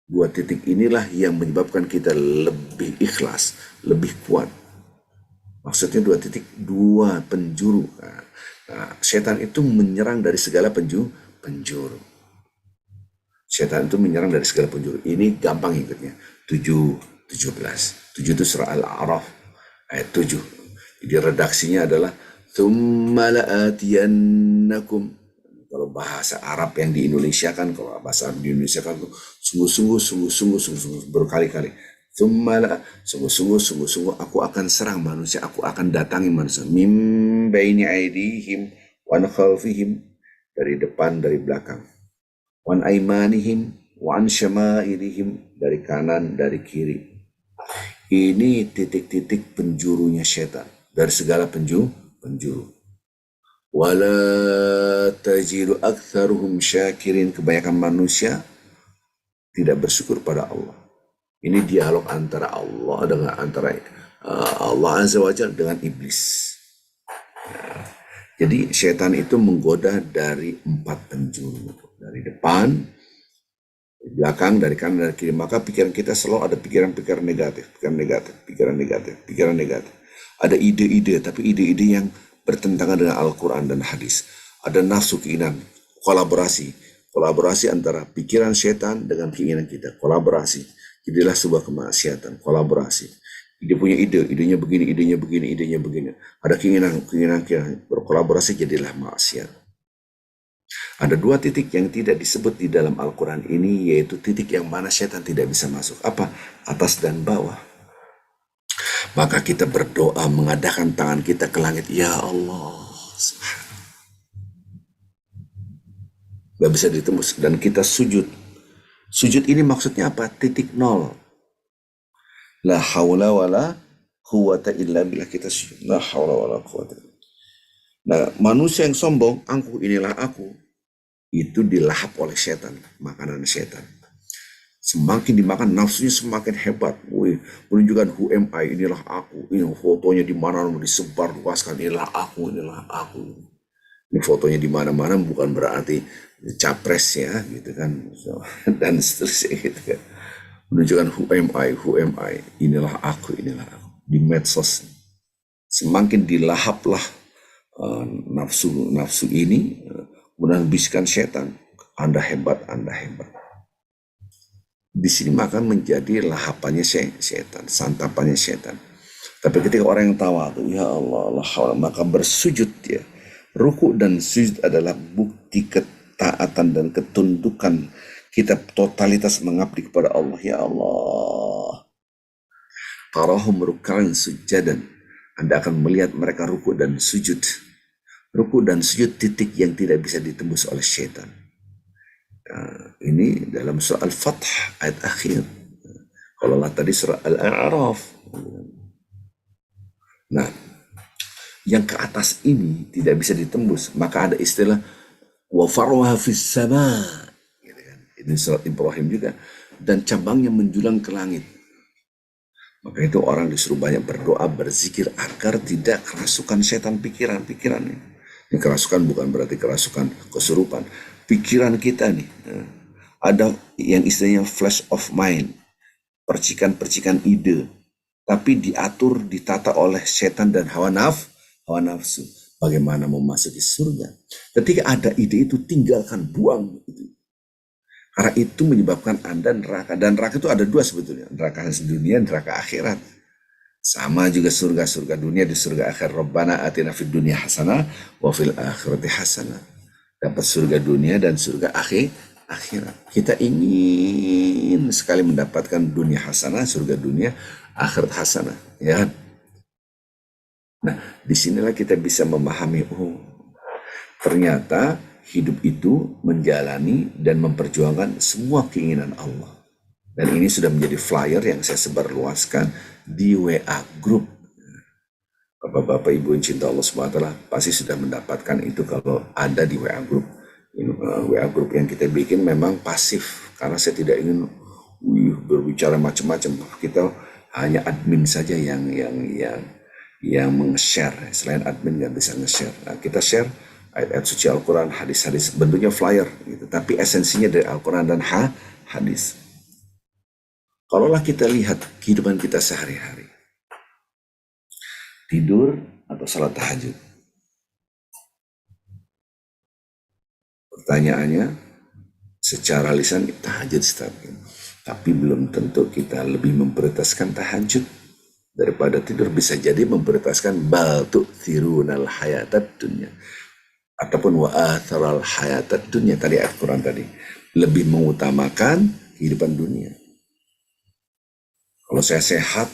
[SPEAKER 1] Dua titik inilah yang menyebabkan kita lebih ikhlas, lebih kuat. Maksudnya dua titik, dua penjuru. Nah, setan itu menyerang dari segala penjuru. Setan itu menyerang dari segala penjuru. Ini gampang ikutnya. 17. 7 itu surah Al-A'raf ayat 7. Jadi redaksinya adalah tsumma la'atiyannakum. Kalau bahasa Arab yang di Indonesia kan, kalau bahasa Arab di Indonesia kan sungguh-sungguh berkali-kali. Sungguh-sungguh aku akan serang manusia, aku akan datangi manusia. Mim baini aidihim wa khalfihim, dari depan, dari belakang. Wan aimanihim wa an syama'ilihim, dari kanan, dari kiri. Ini titik-titik penjurunya setan dari segala penjuru. Wala tajidu aktsaruhum syakirin, kebanyakan manusia tidak bersyukur pada Allah. Ini dialog antara Allah dengan Allah Azza wa Jalla dengan iblis. Jadi setan itu menggoda dari 4 penjuru, dari depan, dari belakang, dari kanan, dari kiri. Maka pikiran kita selalu ada pikiran-pikiran negatif. Ada ide-ide, tapi ide-ide yang bertentangan dengan Al-Quran dan hadis. Ada nafsu, keinginan, kolaborasi antara pikiran setan dengan keinginan kita. Kolaborasi, jadilah sebuah kemaksiatan. Kolaborasi, dia punya idenya begini. Ada keinginan berkolaborasi, jadilah maksiat. Ada 2 titik yang tidak disebut di dalam Al-Quran ini, yaitu titik yang mana setan tidak bisa masuk. Apa? Atas dan bawah. Maka kita berdoa, mengadakan tangan kita ke langit. Ya Allah, gak bisa ditembus. Dan kita sujud. Sujud ini maksudnya apa? Titik nol. La haula wala quwata illa billah, kita sujud. La haula wala quwata. Nah, manusia yang sombong, inilah aku, itu dilahap oleh setan, makanan setan. Semakin dimakan, nafsunya semakin hebat. Menunjukkan who am I, inilah aku. Ini fotonya di mana disebar luaskan, inilah aku. Ini fotonya di mana-mana, bukan berarti capres ya, gitu kan. Dan seterusnya gitu kan. Menunjukkan who am I, inilah aku. Di medsos. Semakin dilahaplah nafsu ini, kemudian bisikan setan, Anda hebat. Di sini maka menjadi lahapannya setan, santapannya setan. Tapi ketika orang yang tawadhu, ya Allah, maka bersujud dia. Ruku dan sujud adalah bukti ketaatan dan ketundukan kita totalitas mengabdi kepada Allah. Ya Allah, tarahum ruk'an sujadan, Anda akan melihat mereka ruku dan sujud. Ruku dan sujud titik yang tidak bisa ditembus oleh setan. Ini dalam surah Al-Fath ayat akhir. Kalau Allah tadi surah Al-A'raf. Nah, yang ke atas ini tidak bisa ditembus, maka ada istilah wa farwaha fis sama. Ini surat Ibrahim juga. Dan cabangnya menjulang ke langit. Maka itu orang disuruh banyak berdoa, berzikir agar tidak kerasukan setan pikiran-pikirannya. Ini kerasukan bukan berarti kerasukan kesurupan. Pikiran kita nih, ada yang istilahnya flash of mind, percikan-percikan ide, tapi diatur, ditata oleh setan dan hawa nafsu. Bagaimana memasuki surga? Ketika ada ide itu, tinggalkan, buang itu. Karena itu menyebabkan Anda neraka. Dan neraka itu ada 2 sebetulnya, neraka dunia, neraka akhirat. Sama juga surga dunia, di surga akhir. Rabbana atina fid dunya hasanah wa fil akhirati hasanah. Dapat surga dunia dan surga akhirat. Kita ingin sekali mendapatkan dunia hasanah, surga dunia, akhirat hasanah, ya. Nah, disinilah kita bisa memahami, ternyata hidup itu menjalani dan memperjuangkan semua keinginan Allah. Dan ini sudah menjadi flyer yang saya sebarluaskan di WA group. Bapak-bapak ibu yang cinta Allah SWT pasti sudah mendapatkan itu kalau ada di WA group. WA group yang kita bikin memang pasif karena saya tidak ingin berbicara macam-macam. Kita hanya admin saja yang meng-share. Selain admin nggak bisa nge-share. Nah, kita share ayat-ayat suci Al-Quran, hadis-hadis, bentuknya flyer gitu. Tapi esensinya dari Al-Quran dan hadis. Kalaulah kita lihat kehidupan kita sehari-hari, tidur atau salat tahajud. Pertanyaannya, secara lisan tahajud Ustaz, tapi belum tentu kita lebih memprioritaskan tahajud daripada tidur. Bisa jadi memprioritaskan bal tu'thirunal hayatad dunya ataupun wa atharal hayatad dunya, tadi ayat Quran tadi, lebih mengutamakan kehidupan dunia. Kalau saya sehat,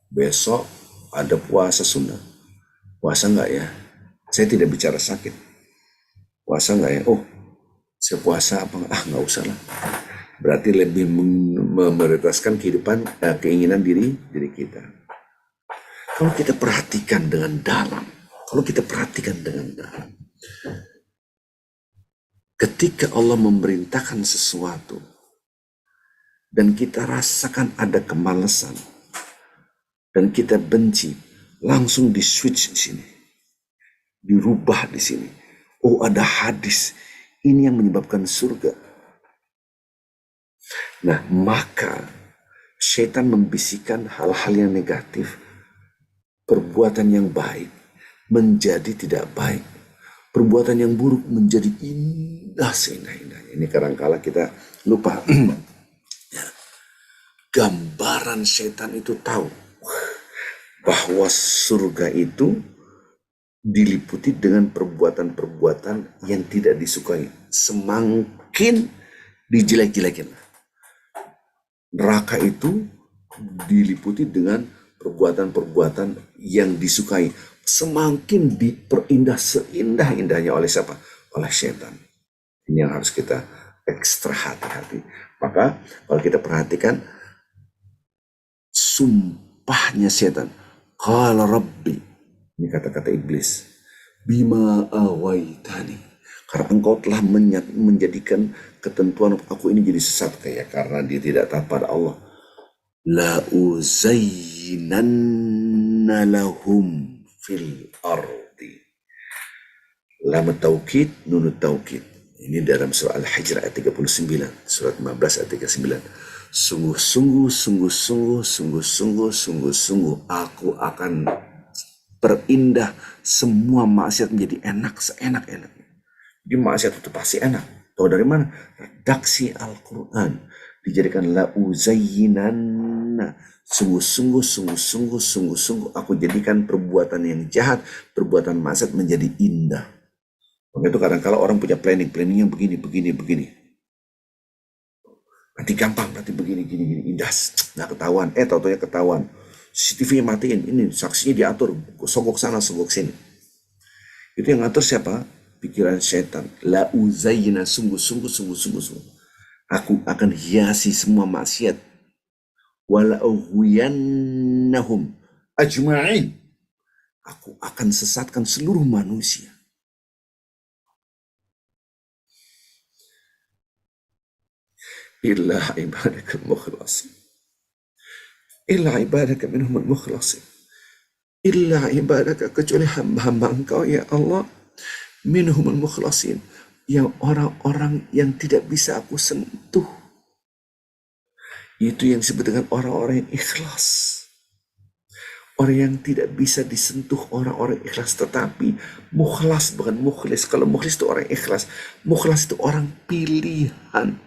[SPEAKER 1] besok ada puasa sunnah. Puasa enggak ya? Saya tidak bicara sakit. Puasa enggak ya? Oh, saya puasa apa? Enggak usah lah. Berarti lebih memprioritaskan kehidupan, keinginan diri kita. Kalau kita perhatikan dengan dalam, ketika Allah memerintahkan sesuatu dan kita rasakan ada kemalasan dan kita benci, langsung di switch di sini, dirubah di sini. Oh, ada hadis ini yang menyebabkan surga. Nah, maka setan membisikkan hal-hal yang negatif, perbuatan yang baik menjadi tidak baik, perbuatan yang buruk menjadi indah seindah-indahnya. Ini kadang-kala kita lupa. Gambaran setan itu tahu bahwa surga itu diliputi dengan perbuatan-perbuatan yang tidak disukai. Semakin dijelek-jelekin, neraka itu diliputi dengan perbuatan-perbuatan yang disukai. Semakin diperindah seindah-indahnya oleh siapa? Oleh setan. Ini yang harus kita ekstra hati-hati. Maka kalau kita perhatikan sumpahnya setan, qala rabbi, ini kata-kata iblis, bima awaitani, karena engkau telah menjadikan ketentuan aku ini jadi sesat, kayak karena dia tidak taat pada Allah. La uzayyinanna lahum fil ardi. Lam taukid, nun taukid. Ini dalam surah Al-Hijr ayat 39, surat 15 ayat 39. Sungguh-sungguh aku akan perindah semua maksiat menjadi enak, seenak-enaknya. Jadi maksiat itu pasti enak. Tahu dari mana? Redaksi Al-Quran dijadikan la uzayyinanna. Sungguh-sungguh aku jadikan perbuatan yang jahat, perbuatan maksiat menjadi indah. Maka itu kadang-kala orang punya planning yang begini. Nanti gampang, nanti begini, indah. Nah ketahuan, tahu-taunya ketahuan. CCTV-nya matiin, ini saksinya diatur, sogok sana, sogok sini. Itu yang ngatur siapa? Pikiran setan. La uzayyina, sungguh. Aku akan hiasi semua maksiat. Wala ughwiyannahum ajma'in. Aku akan sesatkan seluruh manusia. Illa ibadakal mukhlasin. Illa ibadaka minhumul mukhlasin. Illa ibadaka, kecuali hamba-hamba engkau ya Allah, minhumul mukhlasin, yang orang-orang yang tidak bisa aku sentuh. Itu yang disebut dengan orang-orang yang ikhlas. Orang yang tidak bisa disentuh, orang-orang ikhlas. Tetapi mukhlas bukan mukhlis. Kalau mukhlis itu orang ikhlas, mukhlas itu orang pilihan.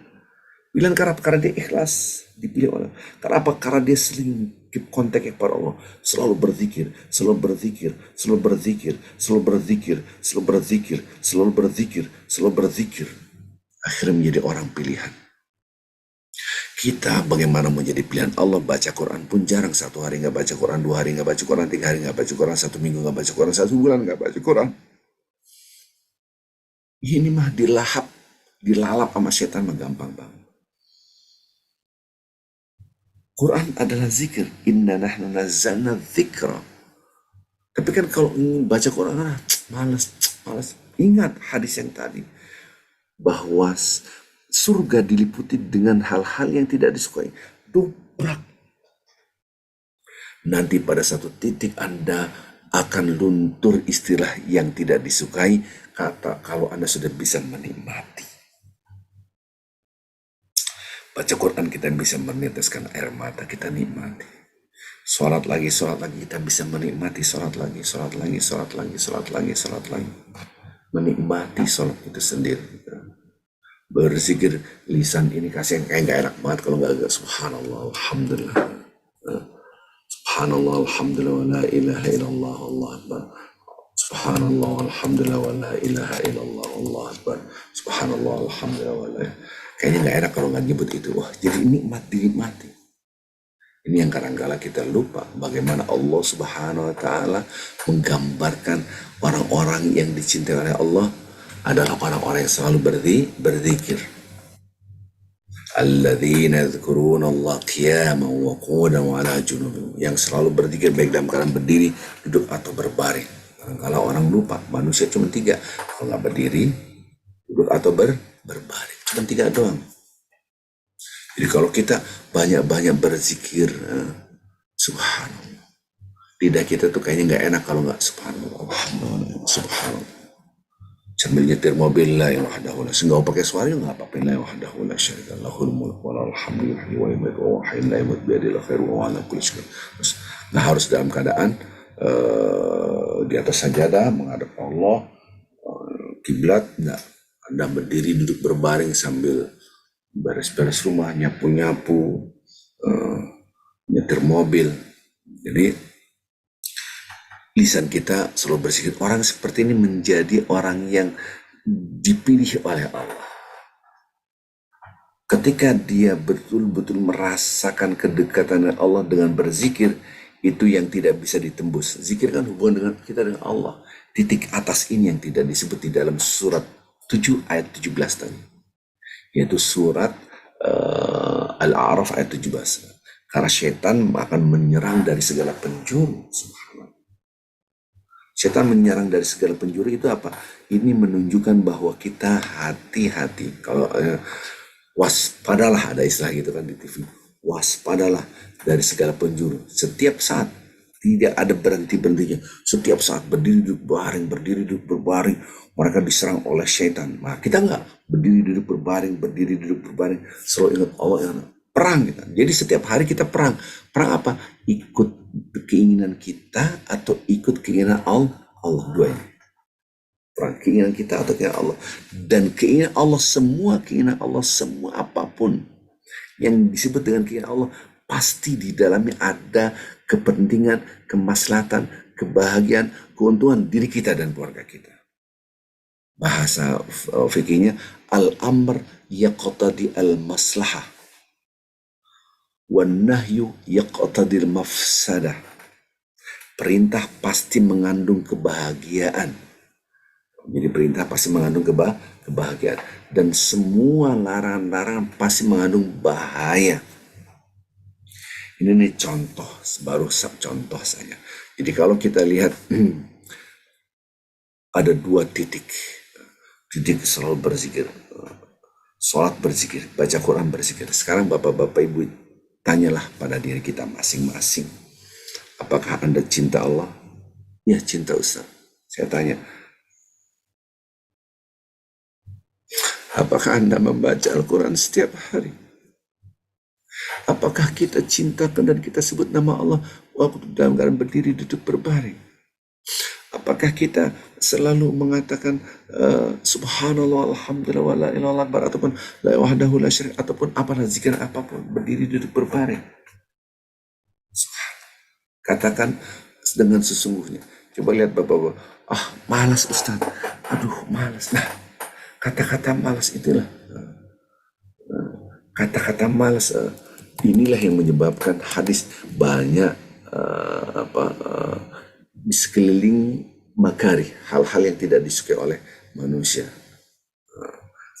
[SPEAKER 1] Bilang karena dia ikhlas dipilih Allah. Kenapa? Karena dia sering keep kontak kepada Allah, selalu berzikir, akhirnya menjadi orang pilihan. Kita bagaimana menjadi pilihan Allah? Baca Quran pun jarang. 1 hari nggak baca Quran, 2 hari nggak baca Quran, 3 hari nggak baca Quran, 1 minggu nggak baca Quran, 1 bulan nggak baca Quran. Ini mah dilalap sama setan mah gampang banget. Quran adalah zikir. Inna nahnu nazzalna dzikra. Tapi kan kalau ingin baca Quran, malas, malas. Ingat hadis yang tadi, bahwa surga diliputi dengan hal-hal yang tidak disukai. Dobrak. Nanti pada satu titik Anda akan luntur istilah yang tidak disukai, kata kalau Anda sudah bisa menikmati. Baca Quran kita bisa meneteskan air mata, kita nikmati. Sholat lagi, kita bisa menikmati sholat lagi, sholat lagi, sholat lagi, sholat lagi, sholat lagi. Menikmati sholat itu sendiri. Berzikir lisan ini kasihan, kayak gak enak banget kalau gak subhanallah, alhamdulillah. Subhanallah, alhamdulillah, wa la ilaha illallah, Allah akbar. Subhanallah, alhamdulillah, wa la ilaha illallah, Allah akbar. Subhanallah, alhamdulillah, wa la. Kayaknya gak enak kalau gak nyebut itu. Wah, jadi nikmat, dinikmati. Ini yang kadang-kala kita lupa, bagaimana Allah Subhanahu wa Ta'ala menggambarkan orang-orang yang dicintai oleh Allah adalah orang-orang yang selalu berzikir. Alladzina yadhkuruna Allah qiyaman wa qu'udan wa 'ala junubihim, yang selalu berzikir baik dalam keadaan berdiri, duduk atau berbaring. Kadang-kala orang lupa, manusia cuma 3, kalau nggak berdiri, duduk atau berbaring, cuma 3 doang. Jadi kalau kita banyak-banyak berzikir, subhanallah, lidah kita tuh kayaknya nggak enak kalau nggak subhanallah, alhamdulillah, subhanallah. Sambil nyetir mobil, la ilaha illallah, nggak pakai suara juga nggak apa-apa, la ilaha illallah, syarika lahul mulk wa lahul hamdu wa yuhyidu wa yumiitu la yamutu biyadihil khairu wa ala kulli syai'in. Nah, harus dalam keadaan di atas sajadah menghadap Allah, kiblat. Nggak, Anda berdiri, duduk, berbaring sambil beres-beres rumah, nyapu-nyapu, nyetir mobil. Jadi lisan kita selalu berzikir. Orang seperti ini menjadi orang yang dipilih oleh Allah. Ketika dia betul-betul merasakan kedekatan Allah dengan berzikir, itu yang tidak bisa ditembus. Zikir kan hubungan dengan kita dengan Allah. Titik atas ini yang tidak disebut di dalam surat 7 ayat 17 tadi, yaitu surat Al-A'raf ayat 17. Karena setan akan menyerang dari segala penjuru. Subhanallah. Setan menyerang dari segala penjuru itu apa? Ini menunjukkan bahwa kita hati-hati. Kalau waspadalah, ada istilah gitu kan di TV. Waspadalah dari segala penjuru. Setiap saat, tidak ada berhenti-berhentinya. Setiap saat berdiri duduk berbaring, berdiri duduk berbaring, mereka diserang oleh setan. Nah, kita enggak berdiri duduk berbaring, berdiri duduk berbaring. Selalu ingat Allah yang perang kita. Jadi setiap hari kita perang. Perang apa? Ikut keinginan kita atau ikut keinginan Allah? Allah, duanya. Perang keinginan kita atau keinginan Allah. Dan keinginan Allah, semua keinginan Allah, semua apapun yang disebut dengan keinginan Allah, pasti di dalamnya ada kepentingan, kemaslahatan, kebahagiaan, keuntungan diri kita dan keluarga kita. Bahasa fikihnya, al-amr yaqtadi al-maslahah, wan nahyu yaqtadi al-mafsadah. Perintah pasti mengandung kebahagiaan. Jadi perintah pasti mengandung kebahagiaan. Dan semua larangan-larangan pasti mengandung bahaya. Ini nih contoh, baru contoh saja. Jadi kalau kita lihat ada 2 titik. Titik selalu berzikir. Sholat berzikir, baca Quran berzikir. Sekarang bapak-bapak ibu, tanyalah pada diri kita masing-masing. Apakah Anda cinta Allah? Ya, cinta Ustaz. Saya tanya, apakah Anda membaca Al-Quran setiap hari? Apakah kita cintakan dan kita sebut nama Allah waktu dalam keadaan berdiri, duduk, berbaring? Apakah kita selalu mengatakan subhanallah, alhamdulillah, wa la ilaha illallah, ataupun la wahdahu la syarika, ataupun apalah zikir apapun, berdiri, duduk, berbaring? Katakan dengan sesungguhnya. Coba lihat bapak-bapak, malas Ustaz, aduh malas. Nah, kata-kata malas itulah, kata-kata malas, inilah yang menyebabkan hadis banyak di sekeliling makari, hal-hal yang tidak disukai oleh manusia.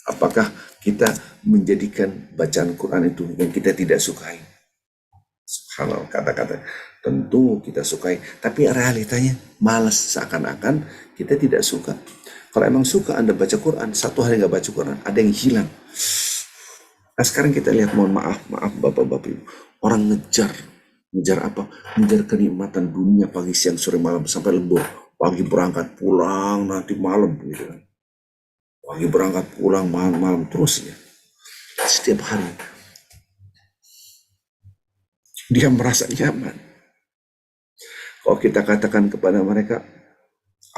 [SPEAKER 1] Apakah kita menjadikan bacaan Quran itu yang kita tidak sukai? Kalau kata-kata tentu kita sukai, tapi realitanya malas, seakan-akan kita tidak suka. Kalau emang suka Anda baca Quran, satu hari nggak baca Quran, ada yang hilang. Nah sekarang kita lihat, mohon maaf, maaf bapak-bapak ibu, orang ngejar, ngejar apa? Ngejar kenikmatan dunia pagi, siang, sore, malam sampai lembur. Pagi berangkat pulang, nanti malam gitu kan. Pagi berangkat pulang, malam-malam terus ya. Setiap hari dia merasa nyaman. Kalau kita katakan kepada mereka,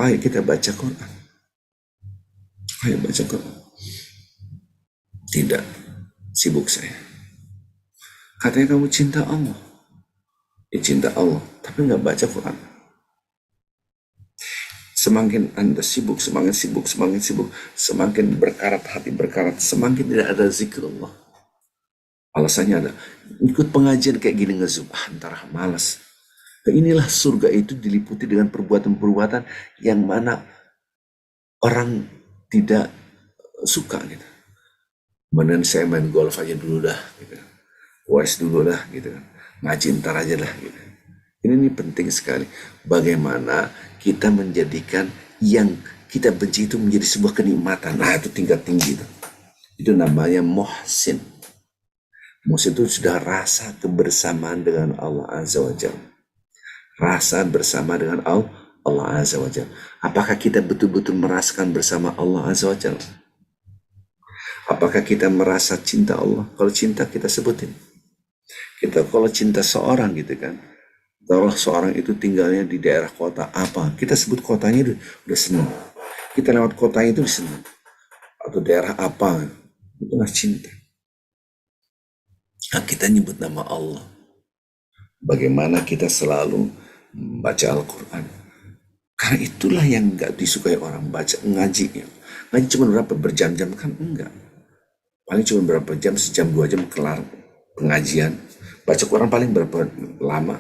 [SPEAKER 1] ayo kita baca Quran, ayo baca Quran. Tidak, sibuk saya. Katanya kamu cinta Allah. Ya cinta Allah, tapi nggak baca Quran. Semakin Anda sibuk, semakin sibuk, semakin sibuk, semakin berkarat hati, berkarat, semakin tidak ada zikrullah. Alasannya ada, ikut pengajian kayak gini ngezoom, antara malas. Nah, inilah surga itu diliputi dengan perbuatan-perbuatan yang mana orang tidak suka gitu. Mending saya main golf aja dulu dah gitu. UAS dulu dah gitu kan. Ngaji ntar aja dah gitu. Ini penting sekali. Bagaimana kita menjadikan yang kita benci itu menjadi sebuah kenikmatan. Nah itu tingkat tinggi itu. Itu namanya muhsin. Muhsin itu sudah rasa kebersamaan dengan Allah Azza wa Jalla. Rasa bersama dengan Allah Azza wa Jalla. Apakah kita betul-betul merasakan bersama Allah Azza wa Jalla? Apakah kita merasa cinta Allah? Kalau cinta kita sebutin. Kita kalau cinta seorang gitu kan. Kalau seorang itu tinggalnya di daerah kota apa, kita sebut kotanya udah senang. Kita lewat kotanya itu senang. Atau daerah apa, itulah cinta. Nah, kita nyebut nama Allah. Bagaimana kita selalu membaca Al-Quran. Karena itulah yang gak disukai orang baca, ngaji. Ngaji cuma berapa berjam-jam kan? Enggak. Paling cuma berapa jam, sejam, 2 jam kelar pengajian. Baca Quran paling berapa lama?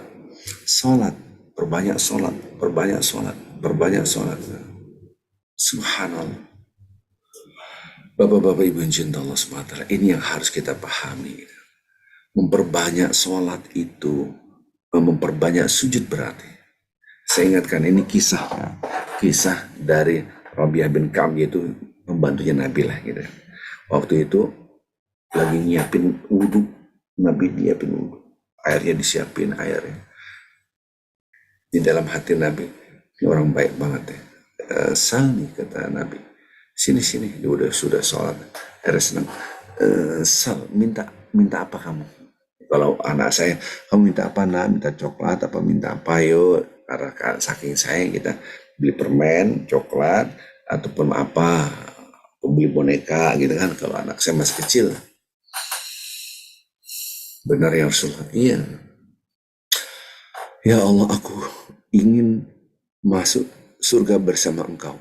[SPEAKER 1] Sholat, perbanyak sholat, perbanyak sholat, perbanyak sholat. Subhanallah. Bapak-bapak ibu yang cinta Allah SWT, ini yang harus kita pahami. Memperbanyak sholat itu, memperbanyak sujud berarti. Saya ingatkan ini kisah dari Rabi'ah bin Ka'ab, yaitu pembantunya Nabi lah gitu. Waktu itu lagi nyiapin wudhu, Nabi nyiapin wudhu, airnya disiapin airnya. Di dalam hati Nabi, ini orang baik banget ya. Sal nih kata Nabi, sini dia udah sudah sholat, akhirnya senang. Sal, minta apa kamu? Kalau anak saya, kamu minta apa nak? Minta coklat apa minta apa? Yuk, karena saking sayang kita beli permen, coklat, ataupun apa, beli boneka gitu kan. Kalau anak saya masih kecil. Benar ya Rasulullah? Iya. Ya Allah, aku ingin masuk surga bersama engkau.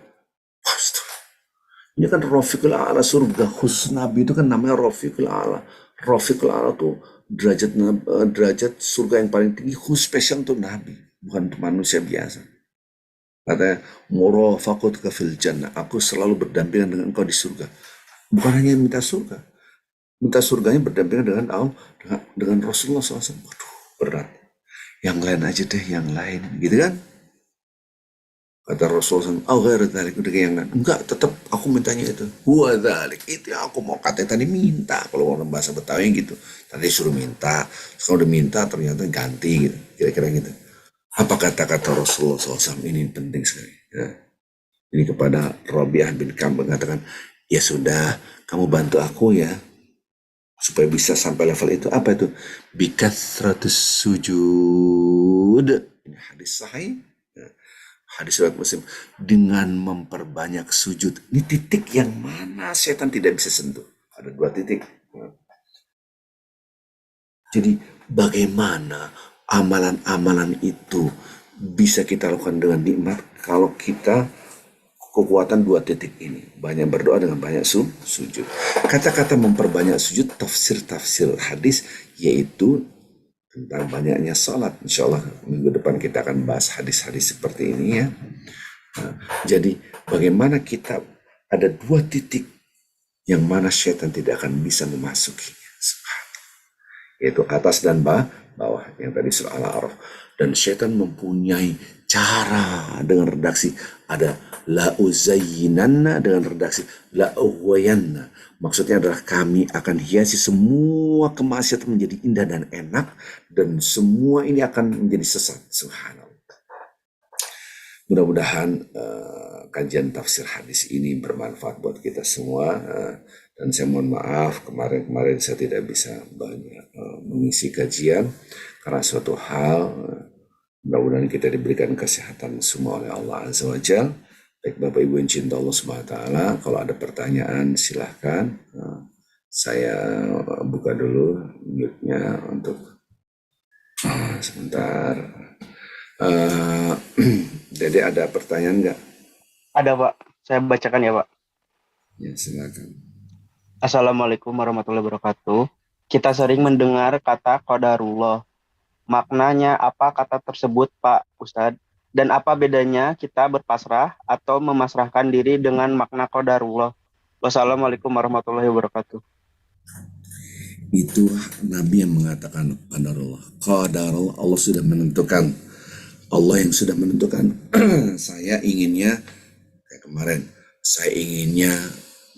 [SPEAKER 1] Ini kan Rafiqul A'la, surga khusus Nabi itu kan namanya Rafiqul A'la. Rafiqul A'la tuh derajat surga yang paling tinggi, khusus spesial untuk Nabi, bukan untuk manusia biasa. Katanya, murafaqatuka fil jannah, aku selalu berdampingan dengan engkau di surga. Bukan hanya minta surga, minta surganya berdampingan dengan Allah, dengan Rasulullah SAW. Waduh, berat. Yang lain aja deh, yang lain, gitu kan? Kata Rasulullah SAW, ghairu dzalik, udah kayak yang lain. Enggak, tetap aku mintanya itu. Huwa dzalik, itu yang aku mau. Katanya tadi minta, kalau orang bahasa Betawi gitu. Tadi suruh minta, kalau udah minta ternyata ganti gitu. Kira-kira gitu. Apa kata-kata Rasulullah SAW ini penting sekali. Ya. Ini kepada Rabi'ah bin Ka'ab mengatakan, ya sudah, kamu bantu aku ya, supaya bisa sampai level itu. Apa itu? Bikatsratus sujud. Ini hadis sahih. Ya. Hadis riwayat Muslim, dengan memperbanyak sujud. Ini titik yang mana setan tidak bisa sentuh. Ada 2 titik. Jadi bagaimana amalan-amalan itu bisa kita lakukan dengan nikmat kalau kita kekuatan 2 titik ini. Banyak berdoa dengan banyak sujud. Kata-kata memperbanyak sujud, tafsir hadis, yaitu tentang banyaknya salat. Insya Allah minggu depan kita akan bahas hadis-hadis seperti ini ya. Nah, jadi bagaimana kita ada 2 titik yang mana syaitan tidak akan bisa memasuki. yaitu atas dan bawah yang tadi surah Al-A'raf. Dan setan mempunyai cara dengan redaksi, ada la uzayyinanna dengan redaksi la uwayanna. Maksudnya adalah kami akan hiasi semua kemaksiatan menjadi indah dan enak, dan semua ini akan menjadi sesat. Subhanallah. Mudah-mudahan kajian tafsir hadis ini bermanfaat buat kita semua. Dan saya mohon maaf kemarin saya tidak bisa banyak mengisi kajian karena suatu hal. Mudah-mudahan kita diberikan kesehatan semua oleh Allah Azza wa Jalla. Baik Bapak Ibu yang cinta Allah Subhanahu wa taala, kalau ada pertanyaan silahkan. Saya buka dulu mute-nya untuk sebentar. Dede ada pertanyaan nggak?
[SPEAKER 2] Ada Pak, saya bacakan ya Pak.
[SPEAKER 1] Ya silakan.
[SPEAKER 2] Assalamualaikum warahmatullahi wabarakatuh. Kita sering mendengar kata qadarullah. Maknanya apa kata tersebut Pak Ustadz? Dan apa bedanya kita berpasrah atau memasrahkan diri dengan makna qadarullah? Wassalamualaikum warahmatullahi wabarakatuh.
[SPEAKER 1] Itu Nabi yang mengatakan qadarullah. Qadarullah, Allah sudah menentukan. Allah yang sudah menentukan. Saya inginnya kayak kemarin, saya inginnya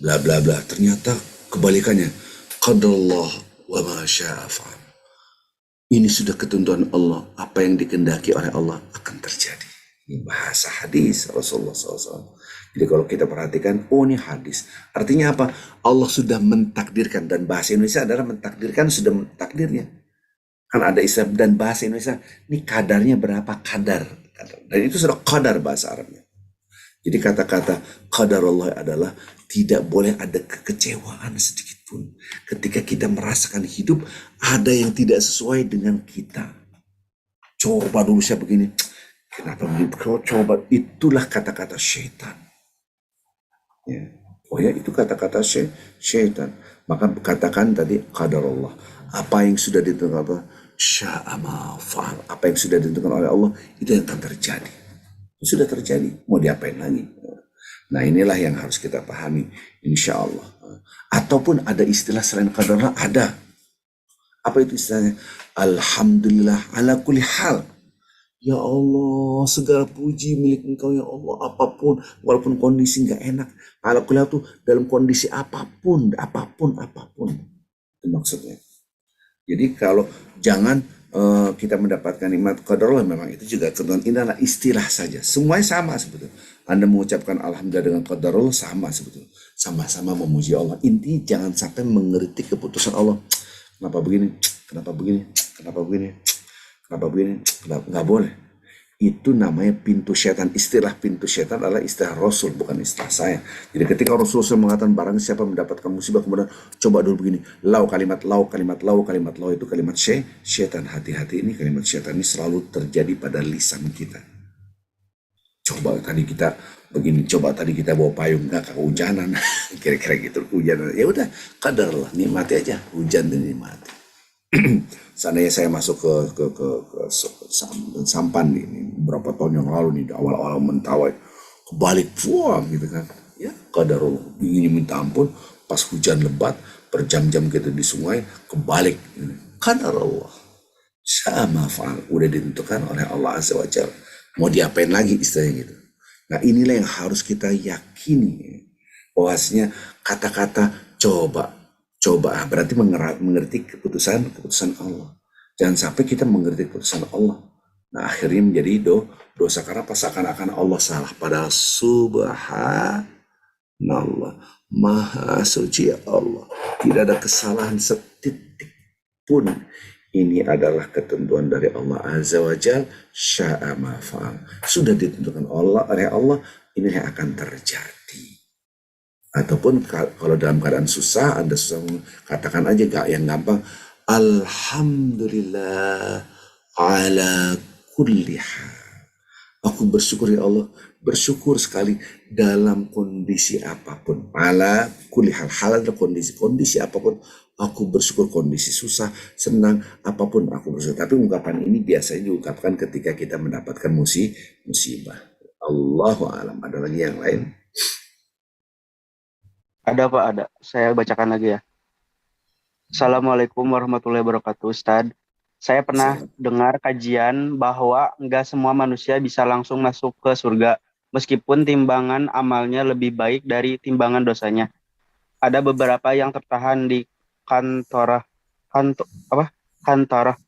[SPEAKER 1] bla bla bla. Ternyata kebalikannya. Qadarullah wa ma syaa fa'al. Ini sudah ketentuan Allah. Apa yang dikehendaki oleh Allah akan terjadi. Ini bahasa hadis Rasulullah SAW. Jadi kalau kita perhatikan, oh ini hadis. Artinya apa? Allah sudah mentakdirkan. Dan bahasa Indonesia adalah mentakdirkan, sudah mentakdirnya. Kan ada istilah dan bahasa Indonesia, ini kadarnya berapa kadar. Dan itu sudah kadar bahasa Arabnya. Jadi kata-kata qadar Allah adalah tidak boleh ada kekecewaan sedikit pun. Ketika kita merasakan hidup ada yang tidak sesuai dengan kita. Coba dulu saya begini. Kenapa begitu? Coba, itulah kata-kata syaitan. Ya. Oh ya, itu kata-kata syaitan. Maka katakan tadi qadar Allah. Apa yang sudah ditentukan Allah, sya'ama fa'al. Apa yang sudah ditentukan oleh Allah, itu yang akan terjadi. Sudah terjadi, mau diapain lagi? Nah inilah yang harus kita pahami, insya Allah. Ataupun ada istilah selain qadarullah, ada. Apa itu istilahnya? Alhamdulillah ala kulli hal. Ya Allah, segala puji milik Engkau ya Allah, apapun, walaupun kondisi nggak enak. Ala kulli hal itu dalam kondisi apapun. Itu maksudnya. Jadi kalau jangan kita mendapatkan nikmat qadarullah, memang itu juga ketentuan, ini adalah istilah saja. Semuanya sama sebetulnya. Anda mengucapkan alhamdulillah dengan qadarullah sama sebetulnya. Sama-sama memuji Allah. Intinya jangan sampai mengkritik keputusan Allah. Kenapa begini? Kenapa begini? Kenapa begini? Kenapa begini? Kenapa? Nggak boleh. Itu namanya pintu setan. Istilah pintu setan adalah istilah Rasul, bukan istilah saya. Jadi ketika Rasul mengatakan barang siapa mendapatkan musibah, kemudian coba dulu begini, lau kalimat itu kalimat setan. Hati-hati, ini kalimat setan ini selalu terjadi pada lisan kita. Coba tadi kita begini, coba tadi kita bawa payung, nggak kehujanan. Kira-kira gitu, hujanan. Ya udah, kadarlah, nikmati aja, hujan dan nikmati. Seandainya saya masuk ke sampan ini berapa tahun yang lalu nih, awal-awal mentawai, kebalik fuang gitu kan, ya qadarullah, ingin minta ampun, pas hujan lebat berjam-jam gitu di sungai, kebalik, qadarullah sama faal, udah ditentukan oleh Allah Azza wa Jalla, mau diapain lagi istilahnya gitu. Nah inilah yang harus kita yakini, bahwasanya kata-kata coba berarti mengerti keputusan Allah. Jangan sampai kita mengerti keputusan Allah. Nah akhirnya menjadi dosa karena seakan-akan Allah salah. Padahal subhanallah, maha suci Allah. Tidak ada kesalahan setitik pun. Ini adalah ketentuan dari Allah Azza wa Jal. Sya'a ma fa'al. Sudah ditentukan oleh Allah, ini yang akan terjadi. Ataupun kalau dalam keadaan susah, Anda susah, katakan aja yang gampang, alhamdulillah ala kulli hal. Aku bersyukur ya Allah, bersyukur sekali dalam kondisi apapun. Ala kulli hal, hal adalah kondisi apapun. Aku bersyukur, kondisi susah, senang, apapun aku bersyukur. Tapi ungkapan ini biasanya diungkapkan ketika kita mendapatkan musibah. Allahu a'lam. Ada lagi yang lain?
[SPEAKER 2] Ada Pak, ada. Saya bacakan lagi ya. Assalamualaikum warahmatullahi wabarakatuh, Ustadz. Saya pernah
[SPEAKER 1] Salam.
[SPEAKER 2] dengar kajian bahwa nggak semua manusia bisa langsung masuk ke surga, meskipun timbangan amalnya lebih baik dari timbangan dosanya. Ada beberapa yang tertahan di kantor, apa? Kantor.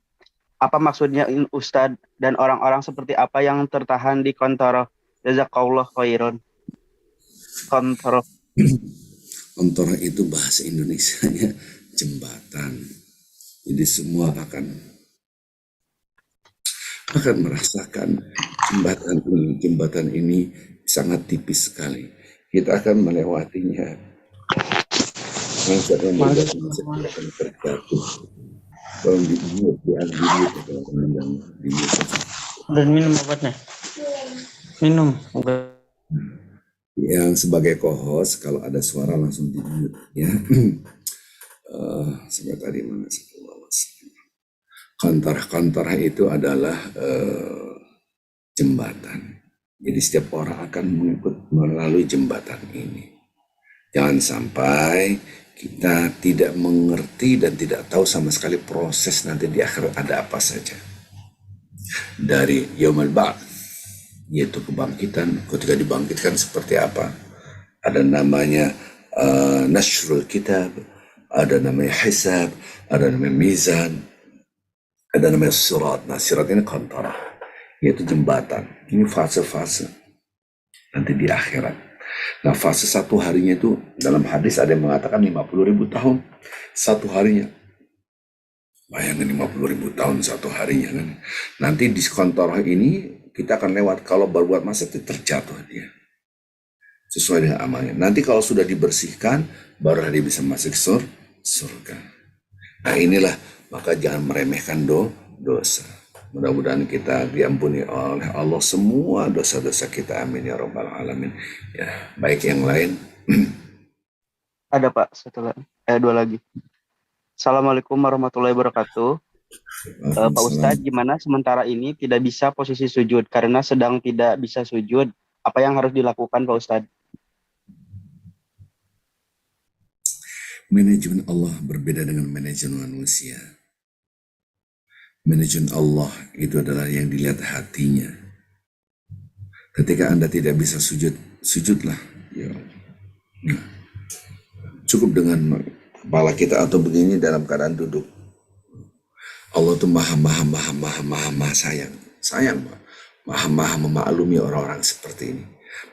[SPEAKER 2] Apa maksudnya Ustadz dan orang-orang seperti apa yang tertahan di kantor? Jazakallah khairan. Kantor.
[SPEAKER 1] Ontor itu bahasa Indonesianya jembatan. Jadi semua akan merasakan jembatan ini sangat tipis sekali. Kita akan melewatinya. Manusia akan membuat manusia akan terjatuh. Tolong di mute teman-teman yang di mute.
[SPEAKER 3] Dan minum obatnya. Minum.
[SPEAKER 1] Yang sebagai co-host kalau ada suara langsung di mute ya. Sampai tadi mana? Kantor itu adalah jembatan. Jadi setiap orang akan mengikut melalui jembatan ini. Jangan sampai kita tidak mengerti dan tidak tahu sama sekali proses nanti di akhirat ada apa saja. Dari yaumul ba'ts, yaitu kebangkitan, ketika dibangkitkan seperti apa. Ada namanya nashrul kitab, ada namanya hisab, ada namanya mizan, ada namanya sirat. Nah, sirat ini kantor, yaitu jembatan. Ini fase-fase nanti di akhirat. Nah, fase satu harinya itu dalam hadis ada yang mengatakan 50.000 tahun satu harinya. Bayangin 50.000 tahun satu harinya kan. Nanti di kantor ini kita akan lewat, kalau berbuat maksiat itu terjatuh dia. Sesuai dengan amalnya. Nanti kalau sudah dibersihkan, baru dia bisa masuk surga. Nah inilah, maka jangan meremehkan dosa. Mudah-mudahan kita diampuni oleh Allah semua dosa-dosa kita. Amin ya rabbal alamin. Ya, baik yang lain.
[SPEAKER 2] Ada Pak, dua lagi. Assalamualaikum warahmatullahi wabarakatuh. Pak Ustadz, gimana sementara ini tidak bisa posisi sujud karena sedang tidak bisa sujud? Apa yang harus dilakukan Pak Ustadz?
[SPEAKER 1] Manajemen Allah berbeda dengan manajemen manusia. Manajemen Allah itu adalah yang dilihat hatinya. Ketika Anda tidak bisa sujud, sujudlah. Ya. Nah, cukup dengan kepala kita atau begini dalam keadaan duduk. Allah itu maha sayang. Sayang, maha memaklumi orang-orang seperti ini.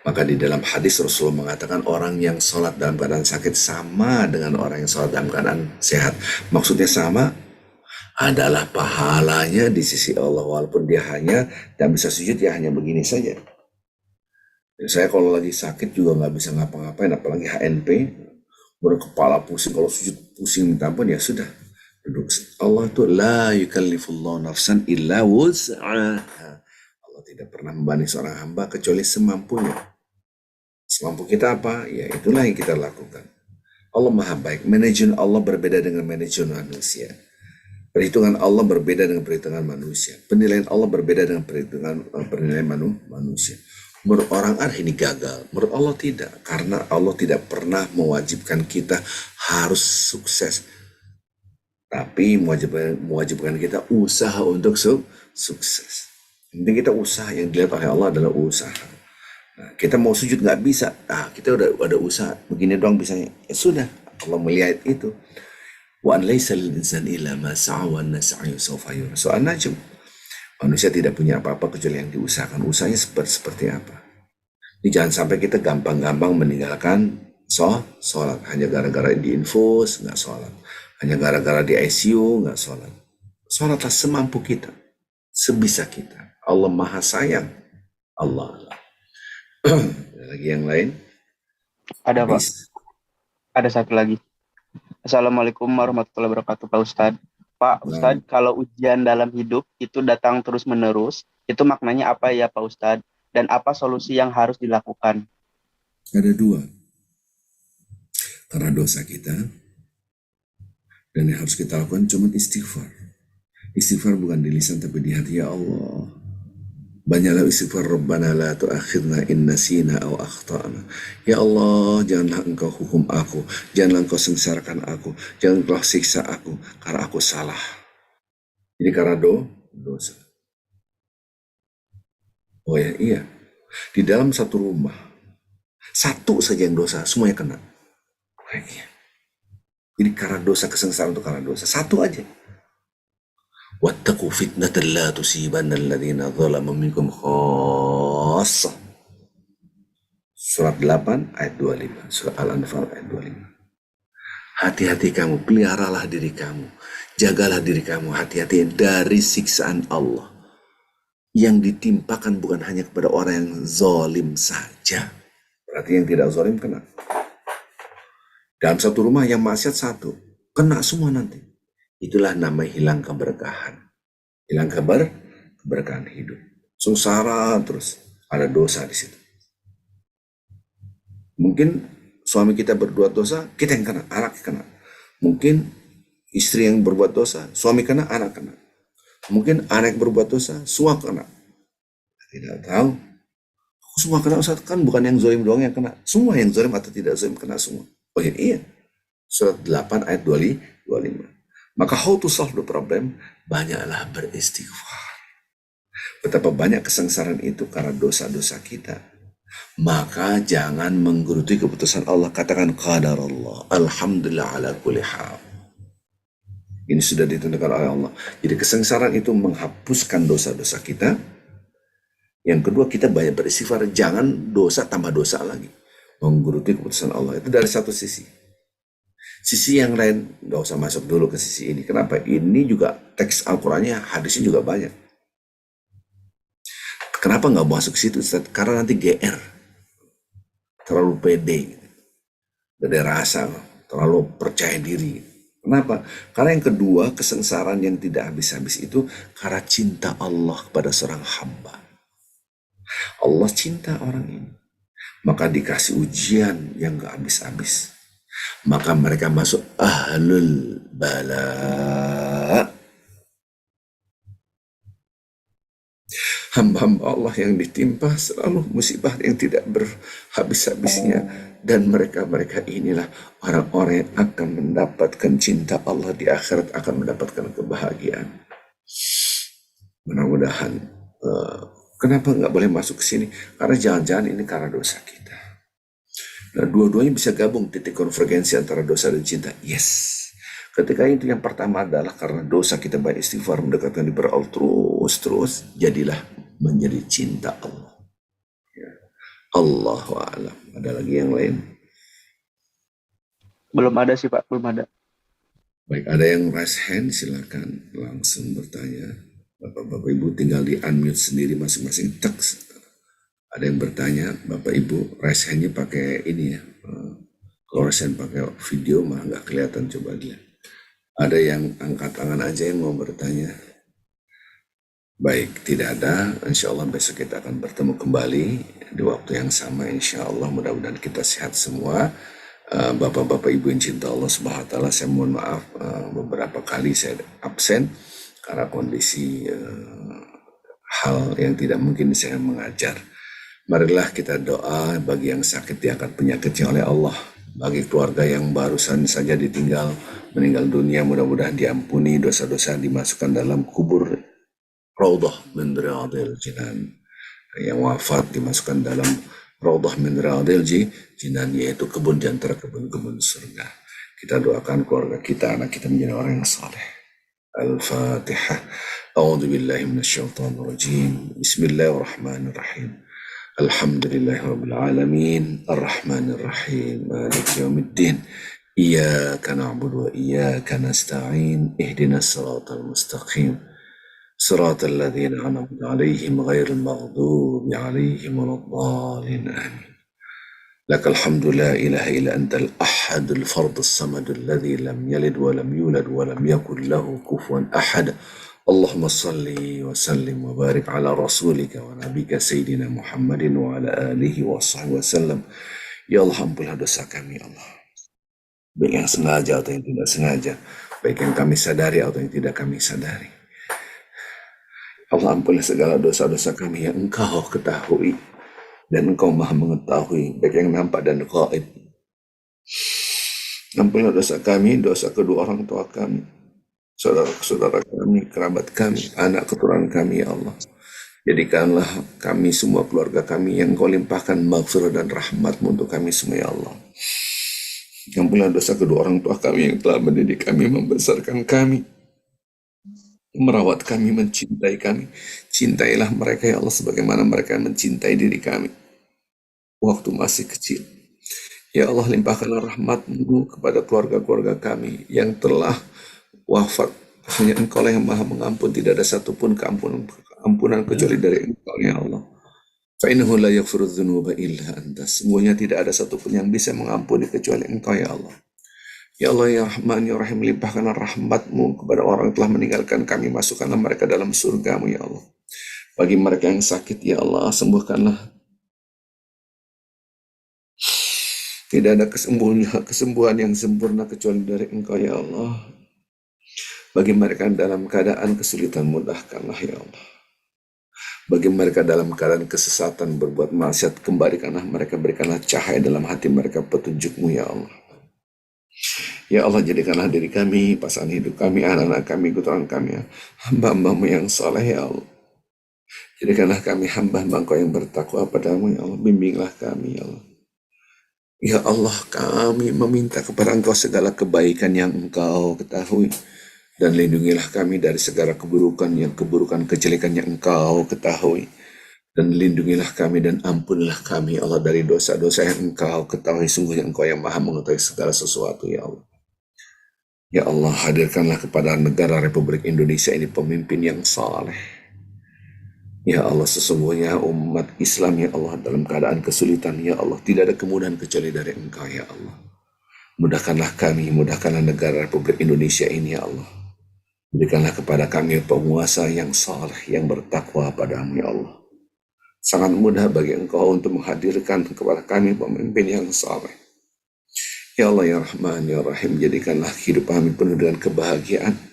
[SPEAKER 1] Maka di dalam hadis Rasulullah mengatakan orang yang sholat dalam keadaan sakit sama dengan orang yang sholat dalam keadaan sehat. Maksudnya sama adalah pahalanya di sisi Allah, walaupun dia hanya tidak bisa sujud, ya hanya begini saja. Saya kalau lagi sakit juga nggak bisa ngapa-ngapain, apalagi HNP, berkepala pusing, kalau sujud pusing minta ampun, ya sudah duduk. Allah itu la yukallifullahu nafsan illa wus'aha. Allah tidak pernah membebani seorang hamba kecuali semampunya. Semampu kita apa? Ya itulah yang kita lakukan. Allah maha baik. Manajemen Allah berbeda dengan manajemen manusia. Perhitungan Allah berbeda dengan perhitungan manusia. Penilaian Allah berbeda dengan penilaian manusia. Menurut orang ini gagal, menurut Allah tidak. Karena Allah tidak pernah mewajibkan kita harus sukses. Tapi mewajibkan kita usaha untuk sukses. Intinya kita usaha, yang dilihat oleh Allah adalah usaha. Nah, kita mau sujud nggak bisa, kita udah usaha, begini doang bisanya. Ya sudah, Allah melihat itu. Wa an laysa lil insani illa ma sa'a wa anna sa'yahu sawfa yura. Soal najm. Manusia tidak punya apa-apa kecuali yang diusahakan. Usahanya seperti apa? Ini jangan sampai kita gampang-gampang meninggalkan sholat. Hanya gara-gara diinfus, nggak sholat. Hanya gara-gara di ICU, nggak sholat. Sholatlah semampu kita. Sebisa kita. Allah maha sayang. Allah. Ada lagi yang lain?
[SPEAKER 2] Ada Pak. Ada satu lagi. Assalamualaikum warahmatullahi wabarakatuh Pak Ustadz. Pak Ustadz, kalau ujian dalam hidup itu datang terus-menerus, itu maknanya apa ya Pak Ustadz? Dan apa solusi yang harus dilakukan?
[SPEAKER 1] Ada dua. Karena dosa kita, dan yang harus kita lakukan cuma istighfar. Istighfar bukan di lisan tapi di hati. Ya Allah, Banyaklah istighfar, Rabbana la tu'akhidna in nasina aw akhtana. Ya Allah, janganlah engkau hukum aku, janganlah engkau sengsarakan aku, jangan engkau siksa aku karena aku salah. Jadi karena dosa. Oh ya, iya. Di dalam satu rumah, satu saja yang dosa, semuanya kena. Oh, iya. Jadi karena dosa, kesengsaraan itu karena dosa. Satu aja. Wattaqu fitnatan la tusibanna alladhina zalamu minkum khassah. Surat 8 ayat 25. Surat Al-Anfal ayat 25. Hati-hati kamu, peliharalah diri kamu. Jagalah diri kamu, hati-hati dari siksaan Allah. Yang ditimpakan bukan hanya kepada orang yang zalim saja. Berarti yang tidak zalim kena. Dalam satu rumah yang maksiat satu, kena semua nanti. Itulah nama hilang keberkahan. Hilang keberkahan hidup. Sengsara terus, ada dosa di situ. Mungkin suami kita berbuat dosa, kita yang kena, anak kena. Mungkin istri yang berbuat dosa, suami kena, anak kena. Mungkin anak berbuat dosa, suami kena. Tidak tahu. Semua kena, Ustaz, kan bukan yang zalim doang yang kena. Semua yang zalim atau tidak zalim kena semua. Oh iya. Surat 8 ayat 25. Maka how to solve the problem? Banyaklah beristighfar. Betapa banyak kesengsaraan itu karena dosa-dosa kita. Maka jangan menggeruti keputusan Allah. Katakan qadar Allah. Alhamdulillah ala kulli hal. Ini sudah ditentukan oleh Allah. Jadi kesengsaraan itu menghapuskan dosa-dosa kita. Yang kedua, kita banyak beristighfar. Jangan dosa tambah dosa lagi. Menggeruti keputusan Allah. Itu dari satu sisi. Sisi yang lain, nggak usah masuk dulu ke sisi ini. Kenapa? Ini juga teks Al-Qurannya, hadisnya juga banyak. Kenapa nggak masuk ke situ? Karena nanti GR. Terlalu pede. Gak ada rasa. Terlalu percaya diri. Kenapa? Karena yang kedua, kesengsaraan yang tidak habis-habis itu karena cinta Allah kepada seorang hamba. Allah cinta orang ini. Maka dikasih ujian yang gak habis-habis. Maka mereka masuk ahlul bala. Hamba-hamba Allah yang ditimpa selalu musibah yang tidak berhabis-habisnya. Dan mereka-mereka inilah orang-orang yang akan mendapatkan cinta Allah di akhirat, akan mendapatkan kebahagiaan. Mudah-mudahan. Kenapa nggak boleh masuk ke sini? Karena jangan-jangan ini karena dosa kita. Nah, dua-duanya bisa gabung, titik konvergensi antara dosa dan cinta. Yes. Ketika itu yang pertama adalah karena dosa kita banyak istighfar, mendekatkan diri kepada Allah terus, jadilah menjadi cinta Allah. Ya. Allahu a'lam. Ada lagi yang lain?
[SPEAKER 2] Belum ada sih Pak, belum ada.
[SPEAKER 1] Baik, ada yang raise hand, silakan langsung bertanya. Bapak-bapak ibu tinggal di unmute sendiri masing-masing. Teks. Ada yang bertanya, Bapak Ibu, raise hand-nya pakai ini ya. Kalau raise hand pakai video mah nggak kelihatan, coba lihat. Ada yang angkat tangan aja yang mau bertanya. Baik, tidak ada. Insya Allah besok kita akan bertemu kembali di waktu yang sama. Insya Allah mudah-mudahan kita sehat semua. Bapak-bapak Ibu yang cinta Allah Subhanahu wa Ta'ala, saya mohon maaf beberapa kali saya absen karena kondisi hal yang tidak mungkin saya mengajar. Marilah kita doa bagi yang sakit diangkat penyakitnya oleh Allah. Bagi keluarga yang barusan saja meninggal dunia, mudah-mudahan diampuni dosa-dosa, dimasukkan dalam kubur Raudhah min Riyadhil Jinan. Yang wafat dimasukkan dalam Raudhah min Riyadhil Jinan, yaitu kebun di antara kebun-kebun surga. Kita doakan keluarga kita, anak kita menjadi orang yang saleh. Al-Fatihah. A'udzu billahi minasyaitonir rajim. Bismillahirrahmanirrahim. Alhamdulillahi Rabbil Alamin, Ar-Rahmanir Rahim, Maliki Yawmiddin, Iyaka na'budu wa iyaka nasta'in, Ihdinas siratal mustaqim, siratal ladzina an'amta 'alaihim ghairil maghdubi 'alaihim waladdallin. Amin. Lakal hamdu la ilaha illa antal ahadul fardus samadul ladzi lam yalid wa lam yulad wa lam yakul lahu kufuwan ahad. Allahumma salli wa sallim wa barik ala rasulika wa nabika Sayyidina Muhammadin wa ala alihi wa sahbihi wa sallam. Ya Allah, ampunilah dosa kami, Allah. Baik yang sengaja atau yang tidak sengaja. Baik yang kami sadari atau yang tidak kami sadari. Allah ampunilah segala dosa-dosa kami yang Engkau ketahui dan Engkau Maha mengetahui baik yang nampak dan gaib. Ampunilah dosa kami, dosa kedua orang tua kami, saudara-saudara kami, kerabat kami, anak keturunan kami, ya Allah. Jadikanlah kami semua keluarga kami yang Kau limpahkan maghfirah dan rahmat-Mu untuk kami semua, ya Allah. Ampunilah dosa kedua orang tua kami yang telah mendidik kami, membesarkan kami, merawat kami, mencintai kami. Cintailah mereka, ya Allah, sebagaimana mereka mencintai diri kami waktu masih kecil. Ya Allah, limpahkanlah rahmat-Mu kepada keluarga-keluarga kami yang telah wafat. Hanya Engkau lah yang Maha mengampun, tidak ada satupun keampunan kecuali dari Engkau, ya Allah. Fa'innahu la yaghfiru dzunuba illa anta. Semuanya tidak ada satupun yang bisa mengampuni kecuali Engkau, ya Allah. Ya Allah, ya Rahman, ya Rahim, limpahkanlah rahmat-Mu kepada orang yang telah meninggalkan kami, masukkanlah mereka dalam surga-Mu, ya Allah. Bagi mereka yang sakit, ya Allah, sembuhkanlah. Tidak ada kesembuhan yang sempurna kecuali dari Engkau, ya Allah. Bagi mereka dalam keadaan kesulitan, mudahkanlah, ya Allah. Bagi mereka dalam keadaan kesesatan, berbuat maksiat, kembalikanlah mereka, berikanlah cahaya dalam hati mereka, petunjuk-Mu, ya Allah. Ya Allah, jadikanlah diri kami, pasangan hidup kami, anak-anak kami, keturunan kami, hamba-hamba-Mu yang saleh, ya Allah. Jadikanlah kami hamba-hamba Engkau yang bertakwa padamu, ya Allah. Bimbinglah kami, ya Allah. Ya Allah, kami meminta kepada Engkau segala kebaikan yang Engkau ketahui, dan lindungilah kami dari segala keburukan kejelekan yang Engkau ketahui, dan lindungilah kami dan ampunilah kami, Allah, dari dosa-dosa yang Engkau ketahui. Sungguhnya Engkau yang Maha mengetahui segala sesuatu, ya Allah. Ya Allah, hadirkanlah kepada negara Republik Indonesia ini pemimpin yang saleh. Ya Allah, sesungguhnya umat Islam, ya Allah, dalam keadaan kesulitan, ya Allah, tidak ada kemudahan kecuali dari Engkau, ya Allah. Mudahkanlah kami, mudahkanlah negara Republik Indonesia ini, ya Allah. Berikanlah kepada kami penguasa yang saleh, yang bertakwa padamu, ya Allah. Sangat mudah bagi Engkau untuk menghadirkan kepada kami pemimpin yang saleh. Ya Allah, ya Rahman, ya Rahim, jadikanlah hidup kami penuh dengan kebahagiaan.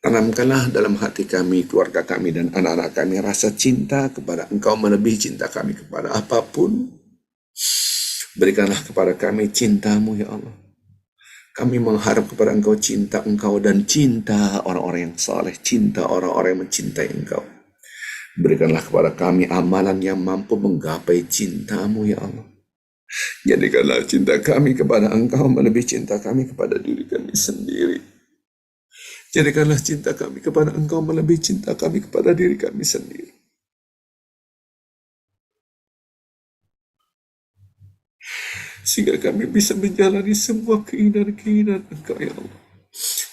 [SPEAKER 1] Tanamkanlah dalam hati kami, keluarga kami, dan anak-anak kami rasa cinta kepada Engkau melebihi cinta kami kepada apapun. Berikanlah kepada kami cinta-Mu, ya Allah. Kami mengharap kepada Engkau cinta Engkau dan cinta orang-orang yang saleh, cinta orang-orang yang mencintai Engkau. Berikanlah kepada kami amalan yang mampu menggapai cinta-Mu, ya Allah. Jadikanlah cinta kami kepada Engkau melebihi cinta kami kepada diri kami sendiri. Jadikanlah cinta kami kepada Engkau melebihi cinta kami kepada diri kami sendiri. Sehingga kami bisa menjalani semua keinginan-keinginan Engkau, ya Allah.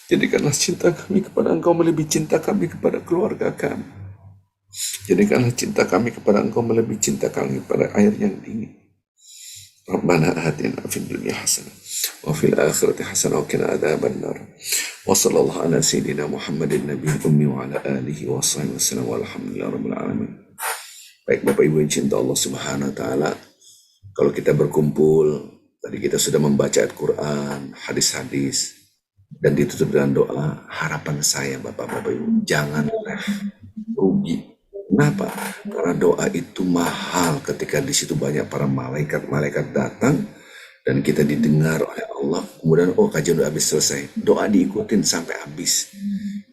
[SPEAKER 1] Jadikanlah cinta kami kepada Engkau melebihi cinta kami kepada keluarga kami. Jadikanlah cinta kami kepada Engkau melebihi cinta kami kepada air yang dingin. Rabbana atina fid dunya hasanah wa fil akhirati hasanah wa qina adzabannar. Wa sallallahu ala sayyidina Muhammadin nabiyil ummi wa ala alihi wa sahbihi wasallam walhamdulillahi rabbil alamin. Baik Bapak Ibu yang cinta Allah Subhanahu wa taala, kalau kita berkumpul, tadi kita sudah membaca Al-Qur'an, hadis-hadis, dan ditutup dengan doa. Harapan saya Bapak-Bapak Ibu, jangan rugi. Kenapa? Karena doa itu mahal ketika di situ banyak para malaikat datang dan kita didengar oleh Allah. Kemudian kajian udah habis selesai, doa diikutin sampai habis.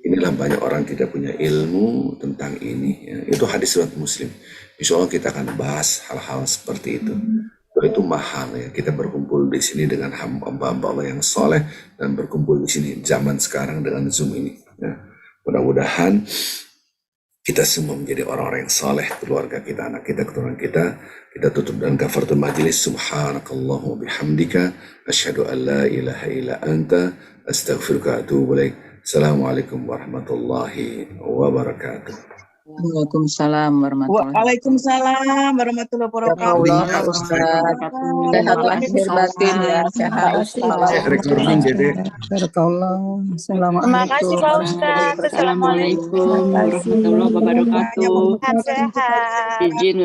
[SPEAKER 1] Inilah banyak orang tidak punya ilmu tentang ini, ya. Itu hadis riwayat Muslim. Insya Allah kita akan bahas hal-hal seperti itu. Itu mahal, ya. Kita berkumpul di sini dengan hamba-hamba Allah yang soleh dan berkumpul di sini zaman sekarang dengan Zoom ini. Ya. Mudah-mudahan kita semua menjadi orang-orang yang saleh, keluarga kita, anak kita, keturunan kita. Kita tutup dengan kafaratul majlis. Subhanakallahumma bihamdika asyhadu an la ilaha illa anta astaghfiruka wa atubu ilaik. Assalamualaikum warahmatullahi wabarakatuh.
[SPEAKER 4] Waalaikumsalam warahmatullahi
[SPEAKER 5] Waalaikumsalam warahmatullahi wabarakatuh.
[SPEAKER 4] Ya Ustaz, sehat lahir batin ya, sehat Ustaz.
[SPEAKER 1] Recording Dede.
[SPEAKER 4] Barakallah.
[SPEAKER 5] Terima kasih Pak Ustaz.
[SPEAKER 6] Assalamualaikum warahmatullahi wabarakatuh.
[SPEAKER 5] Sehat-sehat.
[SPEAKER 6] Izin